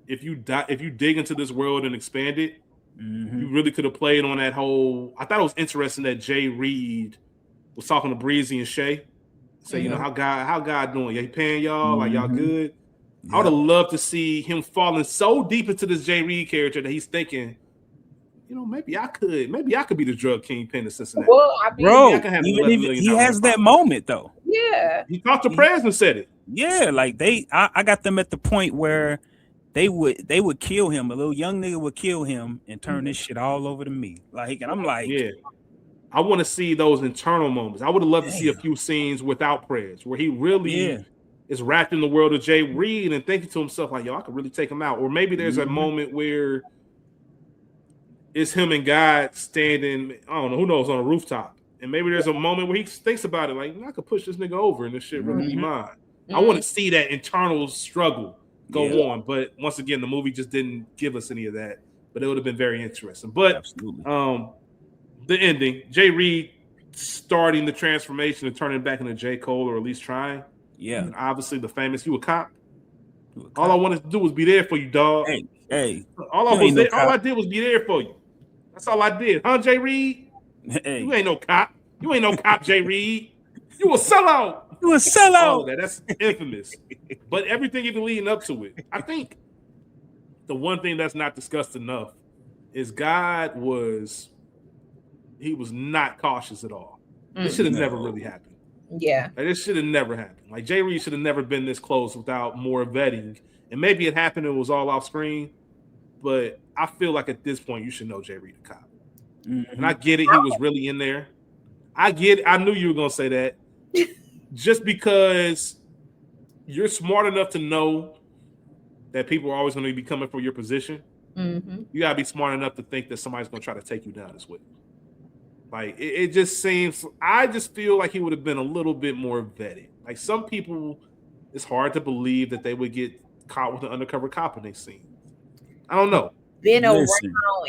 if you dig into this world and expand it, you really could have played on that whole. I thought it was interesting that Jay Reed was talking to Breezy and Shay. Say, you know, how God doing? Yeah, he paying y'all, like y'all good. I would have loved to see him falling so deep into this Jay Reed character that he's thinking, you know, maybe I could be the drug kingpin of Cincinnati. Well, I mean, bro, I can have he has that moment though. Yeah, he talked to Prez and said it. Yeah, like I got them at the point where they would kill him. A little young nigga would kill him and turn this shit all over to me. Like, and I'm like, yeah, I want to see those internal moments. I would have loved to see a few scenes without Prez where he really is wrapped in the world of Jay Reed and thinking to himself like, yo, I could really take him out. Or maybe there's a moment where it's him and God standing, I don't know, who knows, on a rooftop. And maybe there's a moment where he thinks about it like, I could push this nigga over and this shit really be mine. I want to see that internal struggle go on. But once again, the movie just didn't give us any of that. But it would have been very interesting. But the ending, Jay Reed starting the transformation and turning back into J. Cole, or at least trying. Yeah. And obviously the famous, you a cop. All I wanted to do was be there for you, dog. Hey. All I did was be there for you. That's all I did. Huh, Jay Reed? Hey. You ain't no cop. You ain't no cop, Jay Reed. You a sellout. You a sellout. All of that's infamous. But everything even leading up to it. I think the one thing that's not discussed enough is God was not cautious at all. This should have never really happened. Yeah. Like, this should have never happened. Like, Jay Reed should have never been this close without more vetting. And maybe it happened and it was all off screen. But I feel like at this point, you should know Jay Reed a cop. And I get it. He was really in there. I get it. I knew you were going to say that. Just because you're smart enough to know that people are always going to be coming for your position, you got to be smart enough to think that somebody's going to try to take you down as well. Like, it just seems, I just feel like he would have been a little bit more vetted. Like, some people, it's hard to believe that they would get caught with an undercover cop in their scene. I don't know. Been around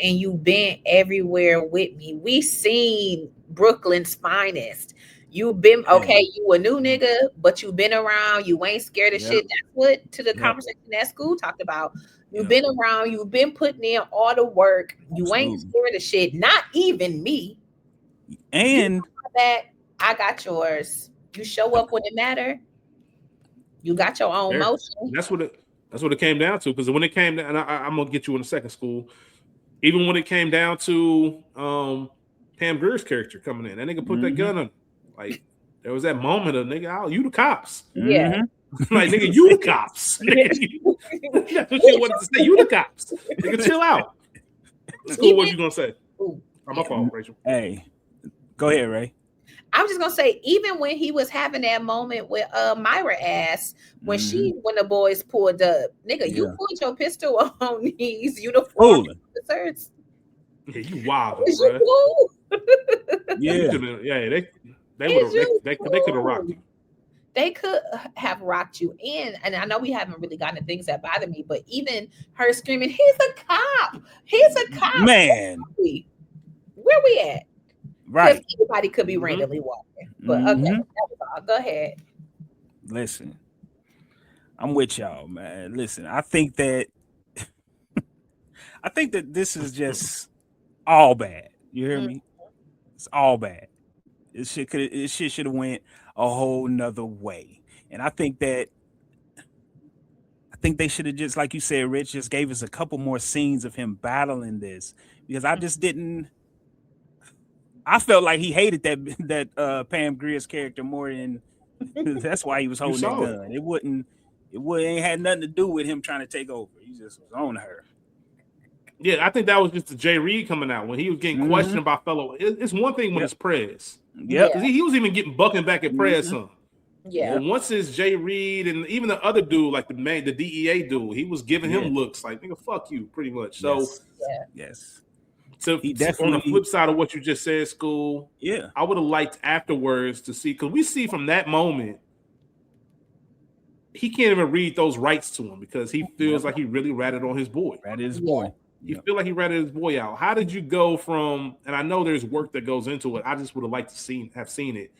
and you've been everywhere with me. We seen Brooklyn's finest. You've been, you a new nigga, but you've been around. You ain't scared of shit. That's what, to the conversation that Skool talked about. You've been around. You've been putting in all the work. You ain't scared of shit. Not even me. And that I got yours. You show up when it matter. You got your own motion. That's what it came down to. Because when it came down, and I'm gonna get you in a second, Skool. Even when it came down to Pam Grier's character coming in, that nigga put that gun on. Like, there was that moment of nigga, you the cops. Yeah. Like, nigga, you the cops. That's what she wanted to say. You the cops. Nigga, chill out. Skool, what you gonna say? My fault, Rachel. Hey, go ahead, Ray. I was just gonna say, even when he was having that moment with Myra ass, when the boys pulled up, nigga, you pulled your pistol on these uniform officers. Yeah, you wild, is bro. You cool? Yeah, they could have rocked you. They could have rocked you in, and I know we haven't really gotten to things that bother me, but even her screaming, "He's a cop! He's a cop!" Man, where we at? Right. Anybody could be randomly walking. But okay, that was all. Go ahead. Listen, I'm with y'all, man. Listen, I think that this is just all bad. You hear me? It's all bad. This shit should have went a whole nother way. And I think they should have just, like you said, Rich, just gave us a couple more scenes of him battling this. Because I just didn't. I felt like he hated that Pam Grier's character more than that's why he was holding that gun. It ain't had nothing to do with him trying to take over. He just was on her. Yeah, I think that was just the Jay Reed coming out when he was getting questioned by fellow. It's one thing when it's Prez. Yeah, because he was even getting bucking back at Prez some. Yeah. Well, once it's Jay Reed and even the other dude, like the DEA dude, he was giving him looks like, nigga, fuck you, pretty much. So yes. So on the flip side of what you just said, Skool, I would have liked afterwards to see, because we see from that moment, he can't even read those rights to him because he feels like he really ratted on his boy. Ratted his boy. You feel like he ratted his boy out. How did you go from? And I know there's work that goes into it. I just would have liked to have seen it.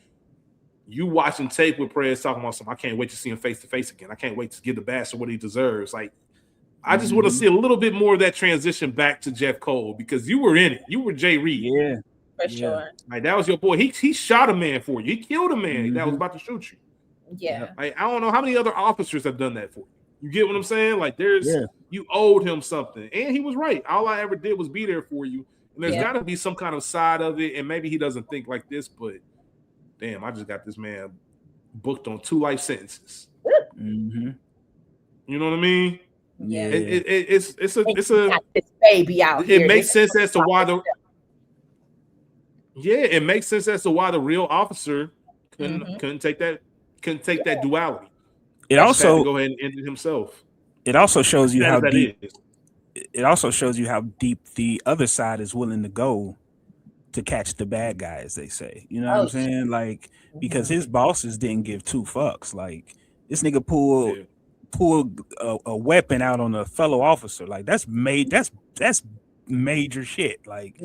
You watching tape with Prez talking about something. I can't wait to see him face to face again. I can't wait to give the bastard what he deserves. Like, I just want to see a little bit more of that transition back to Jeff Cole because you were in it. You were Jay Reed. Yeah, for sure. Like that was your boy. He shot a man for you. He killed a man that was about to shoot you. Yeah. Like, I don't know how many other officers have done that for you. You get what I'm saying? Like you owed him something, and he was right. All I ever did was be there for you. And there's got to be some kind of side of it, and maybe he doesn't think like this, but damn, I just got this man booked on 2 life sentences. Mm-hmm. You know what I mean? Yeah. It's a this baby out here. It makes sense as to why it makes sense as to why the real officer couldn't take that duality. It also go ahead and end it himself. It also shows you how deep. Is. It also shows you how deep the other side is willing to go to catch the bad guy, as they say. You know what I'm saying? Like, because his bosses didn't give 2 fucks. Like, this nigga pulled a weapon out on a fellow officer. Like, that's major shit. Like,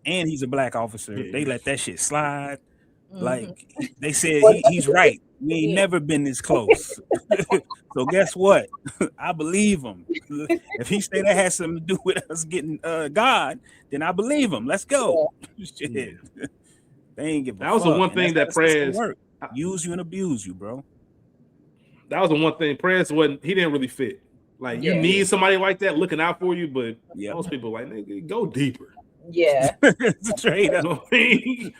and he's a black officer. They let that shit slide. Like, they said he's right. We ain't never been this close. So guess what? I believe him. If he say that has something to do with us getting God, then I believe him. Let's go. Shit. They ain't give a fuck. That was the one thing that Prez use you and abuse you, bro. That was the one thing Prez he didn't really fit. Like, you need somebody like that looking out for you, but most people like, nigga, go deeper. Yeah. Straight up. You know what I mean?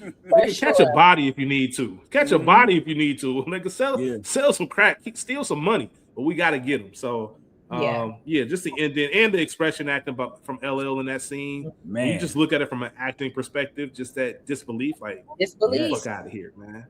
Catch a body if you need to. Catch a body if you need to. Nigga, sell some crack, steal some money, but we got to get them. So, just the ending and the expression acting from LL in that scene. Man, you just look at it from an acting perspective, just that disbelief. Like, fuck out of here, man.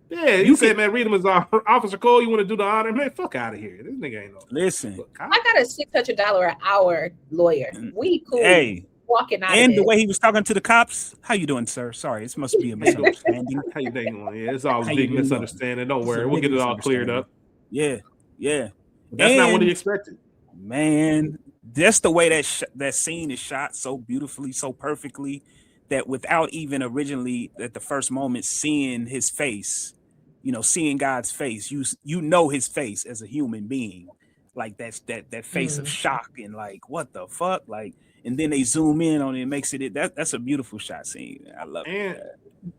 Yeah, you said, man, read him as Officer Cole. You want to do the honor, man? Fuck out of here. This nigga ain't no. Listen, I got a $600 an hour lawyer. We cool. Hey. Walking out and the way he was talking to the cops. How you doing, sir? Sorry, it must be a misunderstanding. How you doing? Yeah, it's all a big misunderstanding. Don't worry, we'll get it all cleared up. Yeah. That's not what he expected. Man, that's the way that scene is shot so beautifully, so perfectly, that without even originally at the first moment seeing his face, seeing God's face, you know his face as a human being, like that face of shock and like what the fuck, like. And then they zoom in on it and makes it that's a beautiful shot scene. I love it.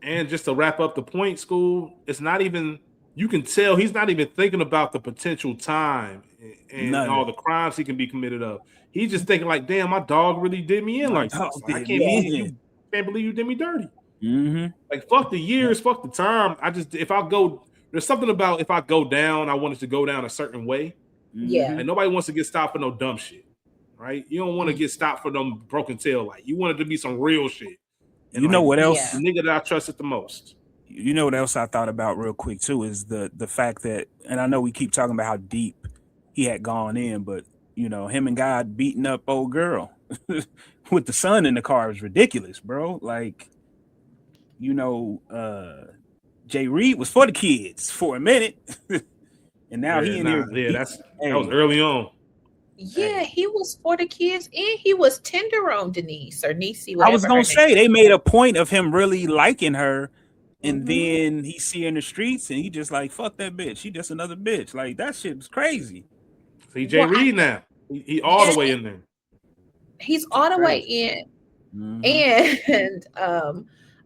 And just to wrap up the point, Skool, it's not even, you can tell he's not even thinking about the potential time and all the crimes he can be committed of. He's just thinking like, damn, my dog really did me in like this. I can't believe you did me dirty. Mm-hmm. Like, fuck the years, fuck the time. There's something about if I go down, I want it to go down a certain way. Yeah. And nobody wants to get stopped for no dumb shit. Right? You don't want to get stopped for them broken tail light. You want it to be some real shit. And you know what else? The nigga that I trusted the most. You know what else I thought about real quick too is the fact that, and I know we keep talking about how deep he had gone in, but him and God beating up old girl with the son in the car is ridiculous, bro. Like, Jay Reed was for the kids for a minute, and now he in here. Yeah, that was early on. Yeah, he was for the kids, and he was tender on Denise or Niecy. I was gonna say they made a point of him really liking her, and then he see her in the streets, and he just like, fuck that bitch. She just another bitch. Like, that shit was crazy. See Jay Reed now. He all the way in there. He's all the way in, and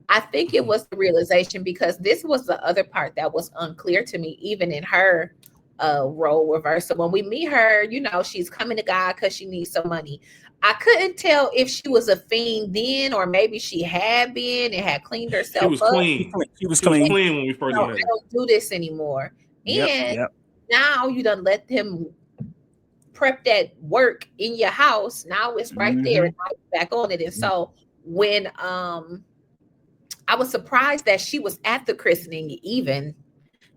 I think it was the realization, because this was the other part that was unclear to me, even in her role reversal. When we meet her, she's coming to God because she needs some money. I couldn't tell if she was a fiend then, or maybe she had been and had cleaned herself up. She was clean when we first met her. I don't do this anymore. And now you done let them prep that work in your house. Now it's right there, and now you're back on it. And so when I was surprised that she was at the christening even,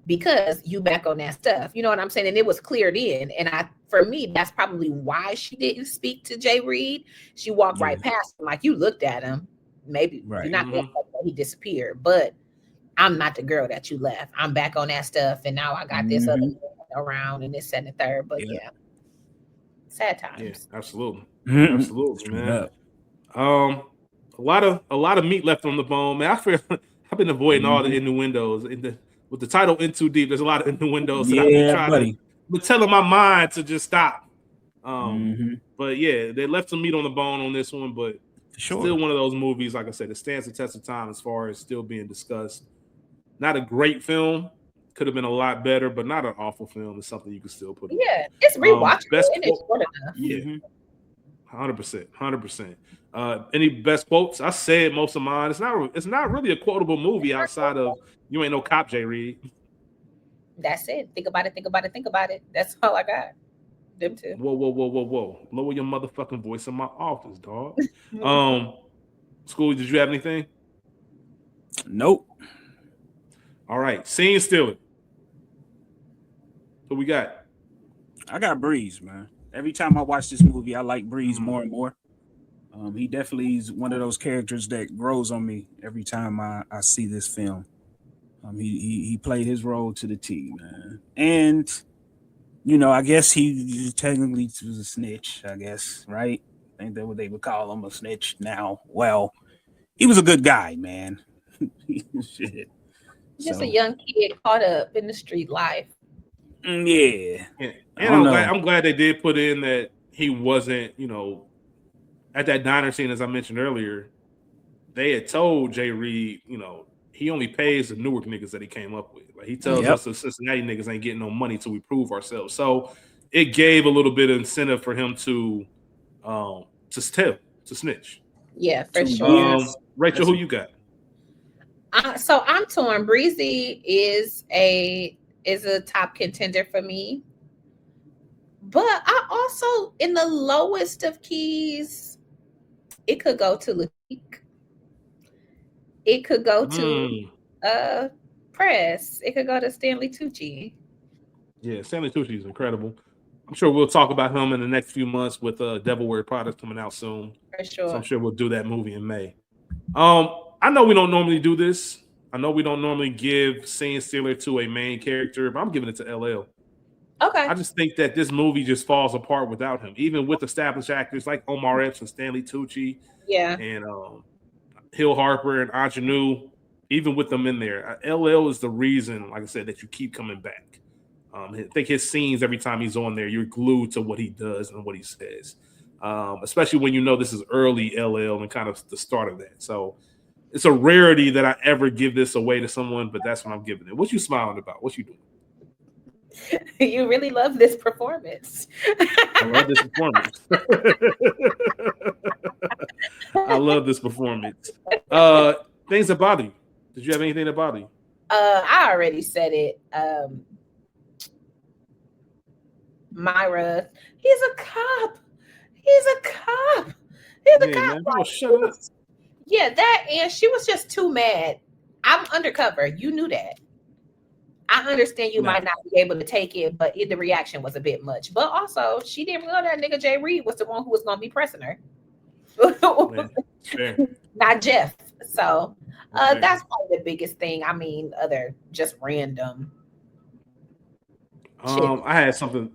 because you back on that stuff, you know what I'm saying? And it was cleared in. And for me, that's probably why she didn't speak to Jay Reed. She walked right past him. Like, you looked at him. Maybe you're not going to he disappeared, but I'm not the girl that you left. I'm back on that stuff. And now I got this other around and this and the third. But yeah, sad times. Yeah, absolutely, absolutely, man. A lot of meat left on the bone, man. I feel I've been avoiding all the innuendos with the title "In Too Deep." There's a lot of innuendos that I've been trying to telling my mind to just stop. But yeah, they left some meat on the bone on this one, but still one of those movies, like I said, it stands the test of time as far as still being discussed. Not a great film, could have been a lot better, but not an awful film. It's something you can still put. Yeah, it's rewatchable and it's good enough. Yeah, 100%. Any best quotes? I said most of mine. It's not really a quotable movie outside of "You Ain't No Cop, Jay Reed." That's it. Think about it. That's all I got. Them two. Whoa. Lower your motherfucking voice in my office, dog. School, did you have anything? Nope. All right. Scene stealer. What we got? I got Breeze, man. Every time I watch this movie, I like Breeze more and more. He definitely is one of those characters that grows on me every time I see this film. He played his role to the T, man. And I guess he technically was a snitch, I guess, right? I think that's what they would call him, a snitch now. Well, he was a good guy, man. Shit. Just a young kid caught up in the street life. Yeah. And I'm glad they did put in that he wasn't, at that diner scene, as I mentioned earlier, they had told Jay Reed, he only pays the Newark niggas that he came up with. Like he tells us the Cincinnati niggas ain't getting no money till we prove ourselves. So it gave a little bit of incentive for him to snitch. Yeah, for sure. Rachel, who you got? So I'm torn. Breezy is a top contender for me. But I also, in the lowest of keys, it could go to Latique. It could go to Press. It could go to Stanley Tucci. Yeah, Stanley Tucci is incredible. I'm sure we'll talk about him in the next few months with Devil Wear Prada coming out soon. For sure. So I'm sure we'll do that movie in May. I know we don't normally do this. I know we don't normally give scene stealer to a main character, but I'm giving it to LL. Okay. I just think that this movie just falls apart without him, even with established actors like Omar Epps and Stanley Tucci. Yeah. And Hill Harper and Ingenue, even with them in there. LL is the reason, like I said, that you keep coming back. I think his scenes, every time he's on there, you're glued to what he does and what he says. Especially when this is early LL and kind of the start of that. So it's a rarity that I ever give this away to someone, but that's what I'm giving it. What you smiling about? What you doing? You really love this performance. I love this performance. I love this performance. Things that bother you. Did you have anything that bother you? I already said it. Myra, he's a cop. He's a cop. Man, like, shut up. Yeah, that, and she was just too mad. I'm undercover. You knew that. I understand you might not be able to take it, but the reaction was a bit much. But also, she didn't know that nigga Jay Reed was the one who was going to be pressing her. Fair. Not Jeff. So that's probably the biggest thing. I mean, other just random. I had something.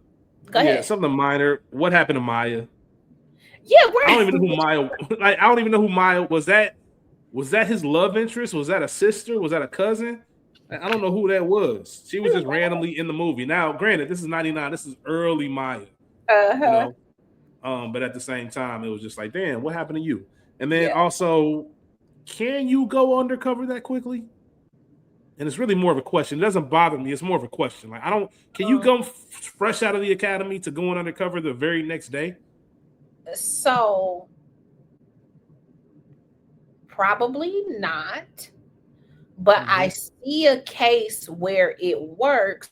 Go ahead. Something minor. What happened to Maya? Yeah, I don't even know who Maya. I don't even know who Maya was. Was that his love interest? Was that a sister? Was that a cousin? I don't know who that was. She was just randomly in the movie. Now, granted, this is 99. This is early Maya. But at the same time, it was just like, damn, what happened to you? And then also, can you go undercover that quickly? And it's really more of a question. It doesn't bother me. It's more of a question. Like, can you go fresh out of the academy to going undercover the very next day? So, probably not. But I see a case where it works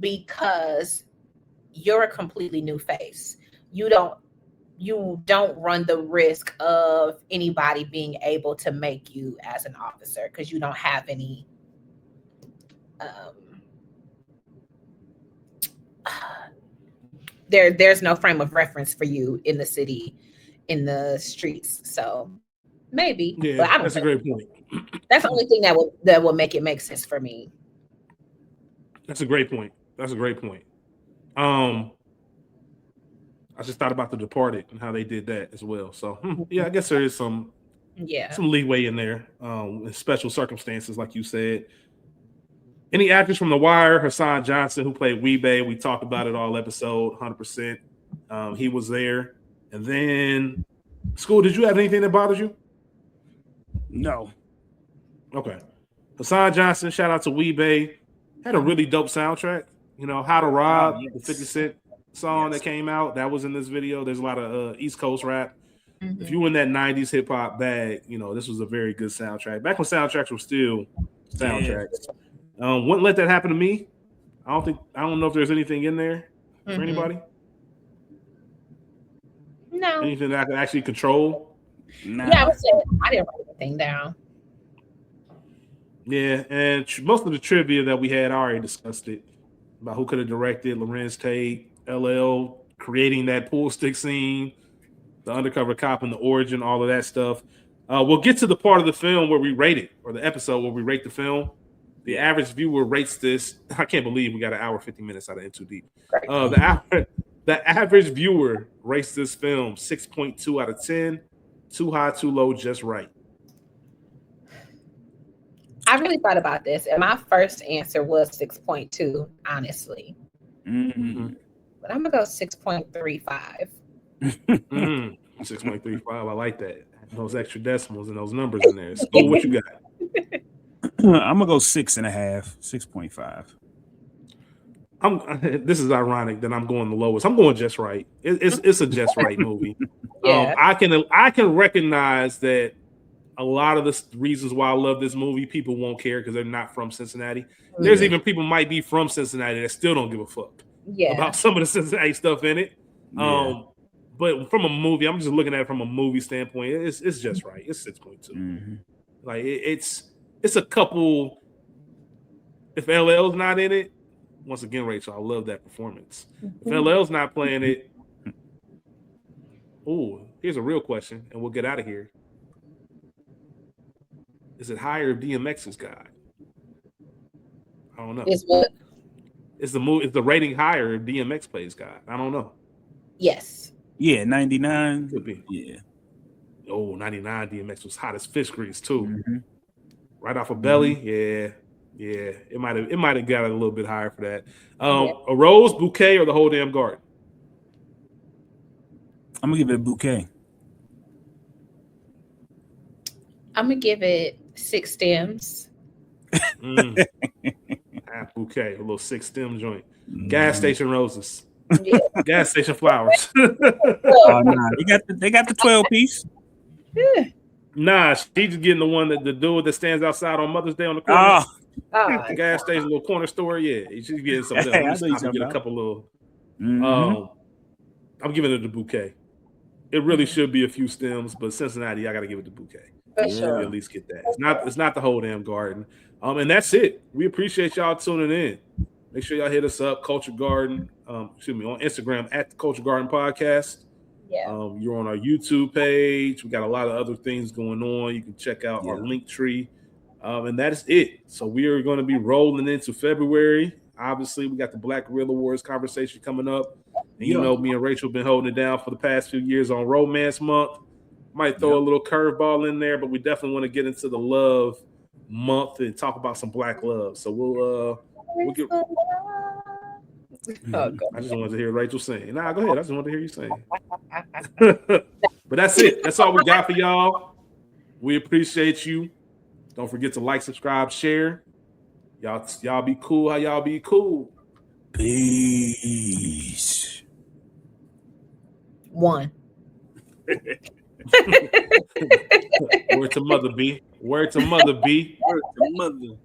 because you're a completely new face. You don't run the risk of anybody being able to make you as an officer because you don't have any there's no frame of reference for you in the city, in the streets. So maybe. Yeah, but I don't that's a great point. That's the only thing that will make it make sense for me. That's a great point. That's a great point. I just thought about The Departed and how they did that as well. So yeah, I guess there is some leeway in there, in special circumstances, like you said. Any actors from The Wire? Hassan Johnson, who played Weebay, we talked about it all episode, 100%. He was there. And then, Skool, did you have anything that bothers you? No. Okay. Hassan Johnson, shout out to Weebay. Had a really dope soundtrack. You know, How to Rob, the 50 Cent song that came out, that was in this video. There's a lot of East Coast rap. Mm-hmm. If you were in that 90s hip hop bag, you know, this was a very good soundtrack. Back when soundtracks were still soundtracks. Wouldn't let that happen to me. I don't know if there's anything in there for anybody. No. Anything that I can actually control? Nah. Yeah, I would say I didn't write anything down. Yeah, and most of the trivia that we had, I already discussed it about who could have directed, Lorenz Tate, LL creating that pool stick scene, the undercover cop and the origin, all of that stuff. We'll get to the part of the film where we rate it, or the episode where we rate the film. The average viewer rates this. I can't believe we got an hour, 50 minutes out of In Too Deep. The average viewer rates this film 6.2 out of 10. Too high, too low, just right. I really thought about this, and my first answer was 6.2, honestly. Mm-hmm. But I'm going to go 6.35. 6.35. I like that. Those extra decimals and those numbers in there. So what you got? I'm going to go 6.5, 6.5. This is ironic that I'm going the lowest. I'm going just right. It's a just right movie. Yeah. I can recognize that a lot of the reasons why I love this movie, people won't care because they're not from Cincinnati. Mm-hmm. There's even people might be from Cincinnati that still don't give a fuck about some of the Cincinnati stuff in it. Yeah. But from a movie, I'm just looking at it from a movie standpoint. It's just right. It's 6.2. Mm-hmm. Like it's a couple. If LL's not in it, once again, Rachel, I love that performance. If LL's not playing it, here's a real question, and we'll get out of here. Is it higher if DMX is God? I don't know. Is what? Is the rating higher if DMX plays God? I don't know. Yes. Yeah, 99. Could be. Yeah. 99 DMX was hot as fish grease too. Mm-hmm. Right off of Belly. Mm-hmm. Yeah. It might have got it a little bit higher for that. A rose, bouquet, or the whole damn garden? I'm gonna give it a bouquet. I'm gonna give it 6 stems. Bouquet, a little 6 stem joint. Gas station roses. Yeah. Gas station flowers. Nah, they got the 12 piece. Yeah. Nah, she's just getting the one that the dude that stands outside on Mother's Day on the corner. The gas station, little corner store. Yeah, she's getting something else. I'm get a couple little. I'm giving it the bouquet. It really should be a few stems, but Cincinnati, I got to give it the bouquet. Sure. At least get that. It's not the whole damn garden. And that's it. We appreciate y'all tuning in. Make sure y'all hit us up, Culture Garden. On Instagram at the Culture Garden Podcast. Yeah. You're on our YouTube page. We got a lot of other things going on. You can check out our link tree. And that is it. So we are going to be rolling into February. Obviously, we got the Black Gorilla Awards conversation coming up. And you know, me and Rachel have been holding it down for the past few years on Romance Month. Might throw a little curveball in there, but we definitely want to get into the love month and talk about some Black love. So we'll get. I just wanted to hear Rachel sing. Nah, go ahead. I just wanted to hear you sing. But that's it. That's all we got for y'all. We appreciate you. Don't forget to like, subscribe, share. Y'all be cool. How y'all be cool? Peace. 1. Word to Mother B. Word to Mother B. Word to Mother.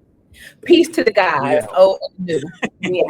Peace to the guys. Yeah. Oh, no. Yeah.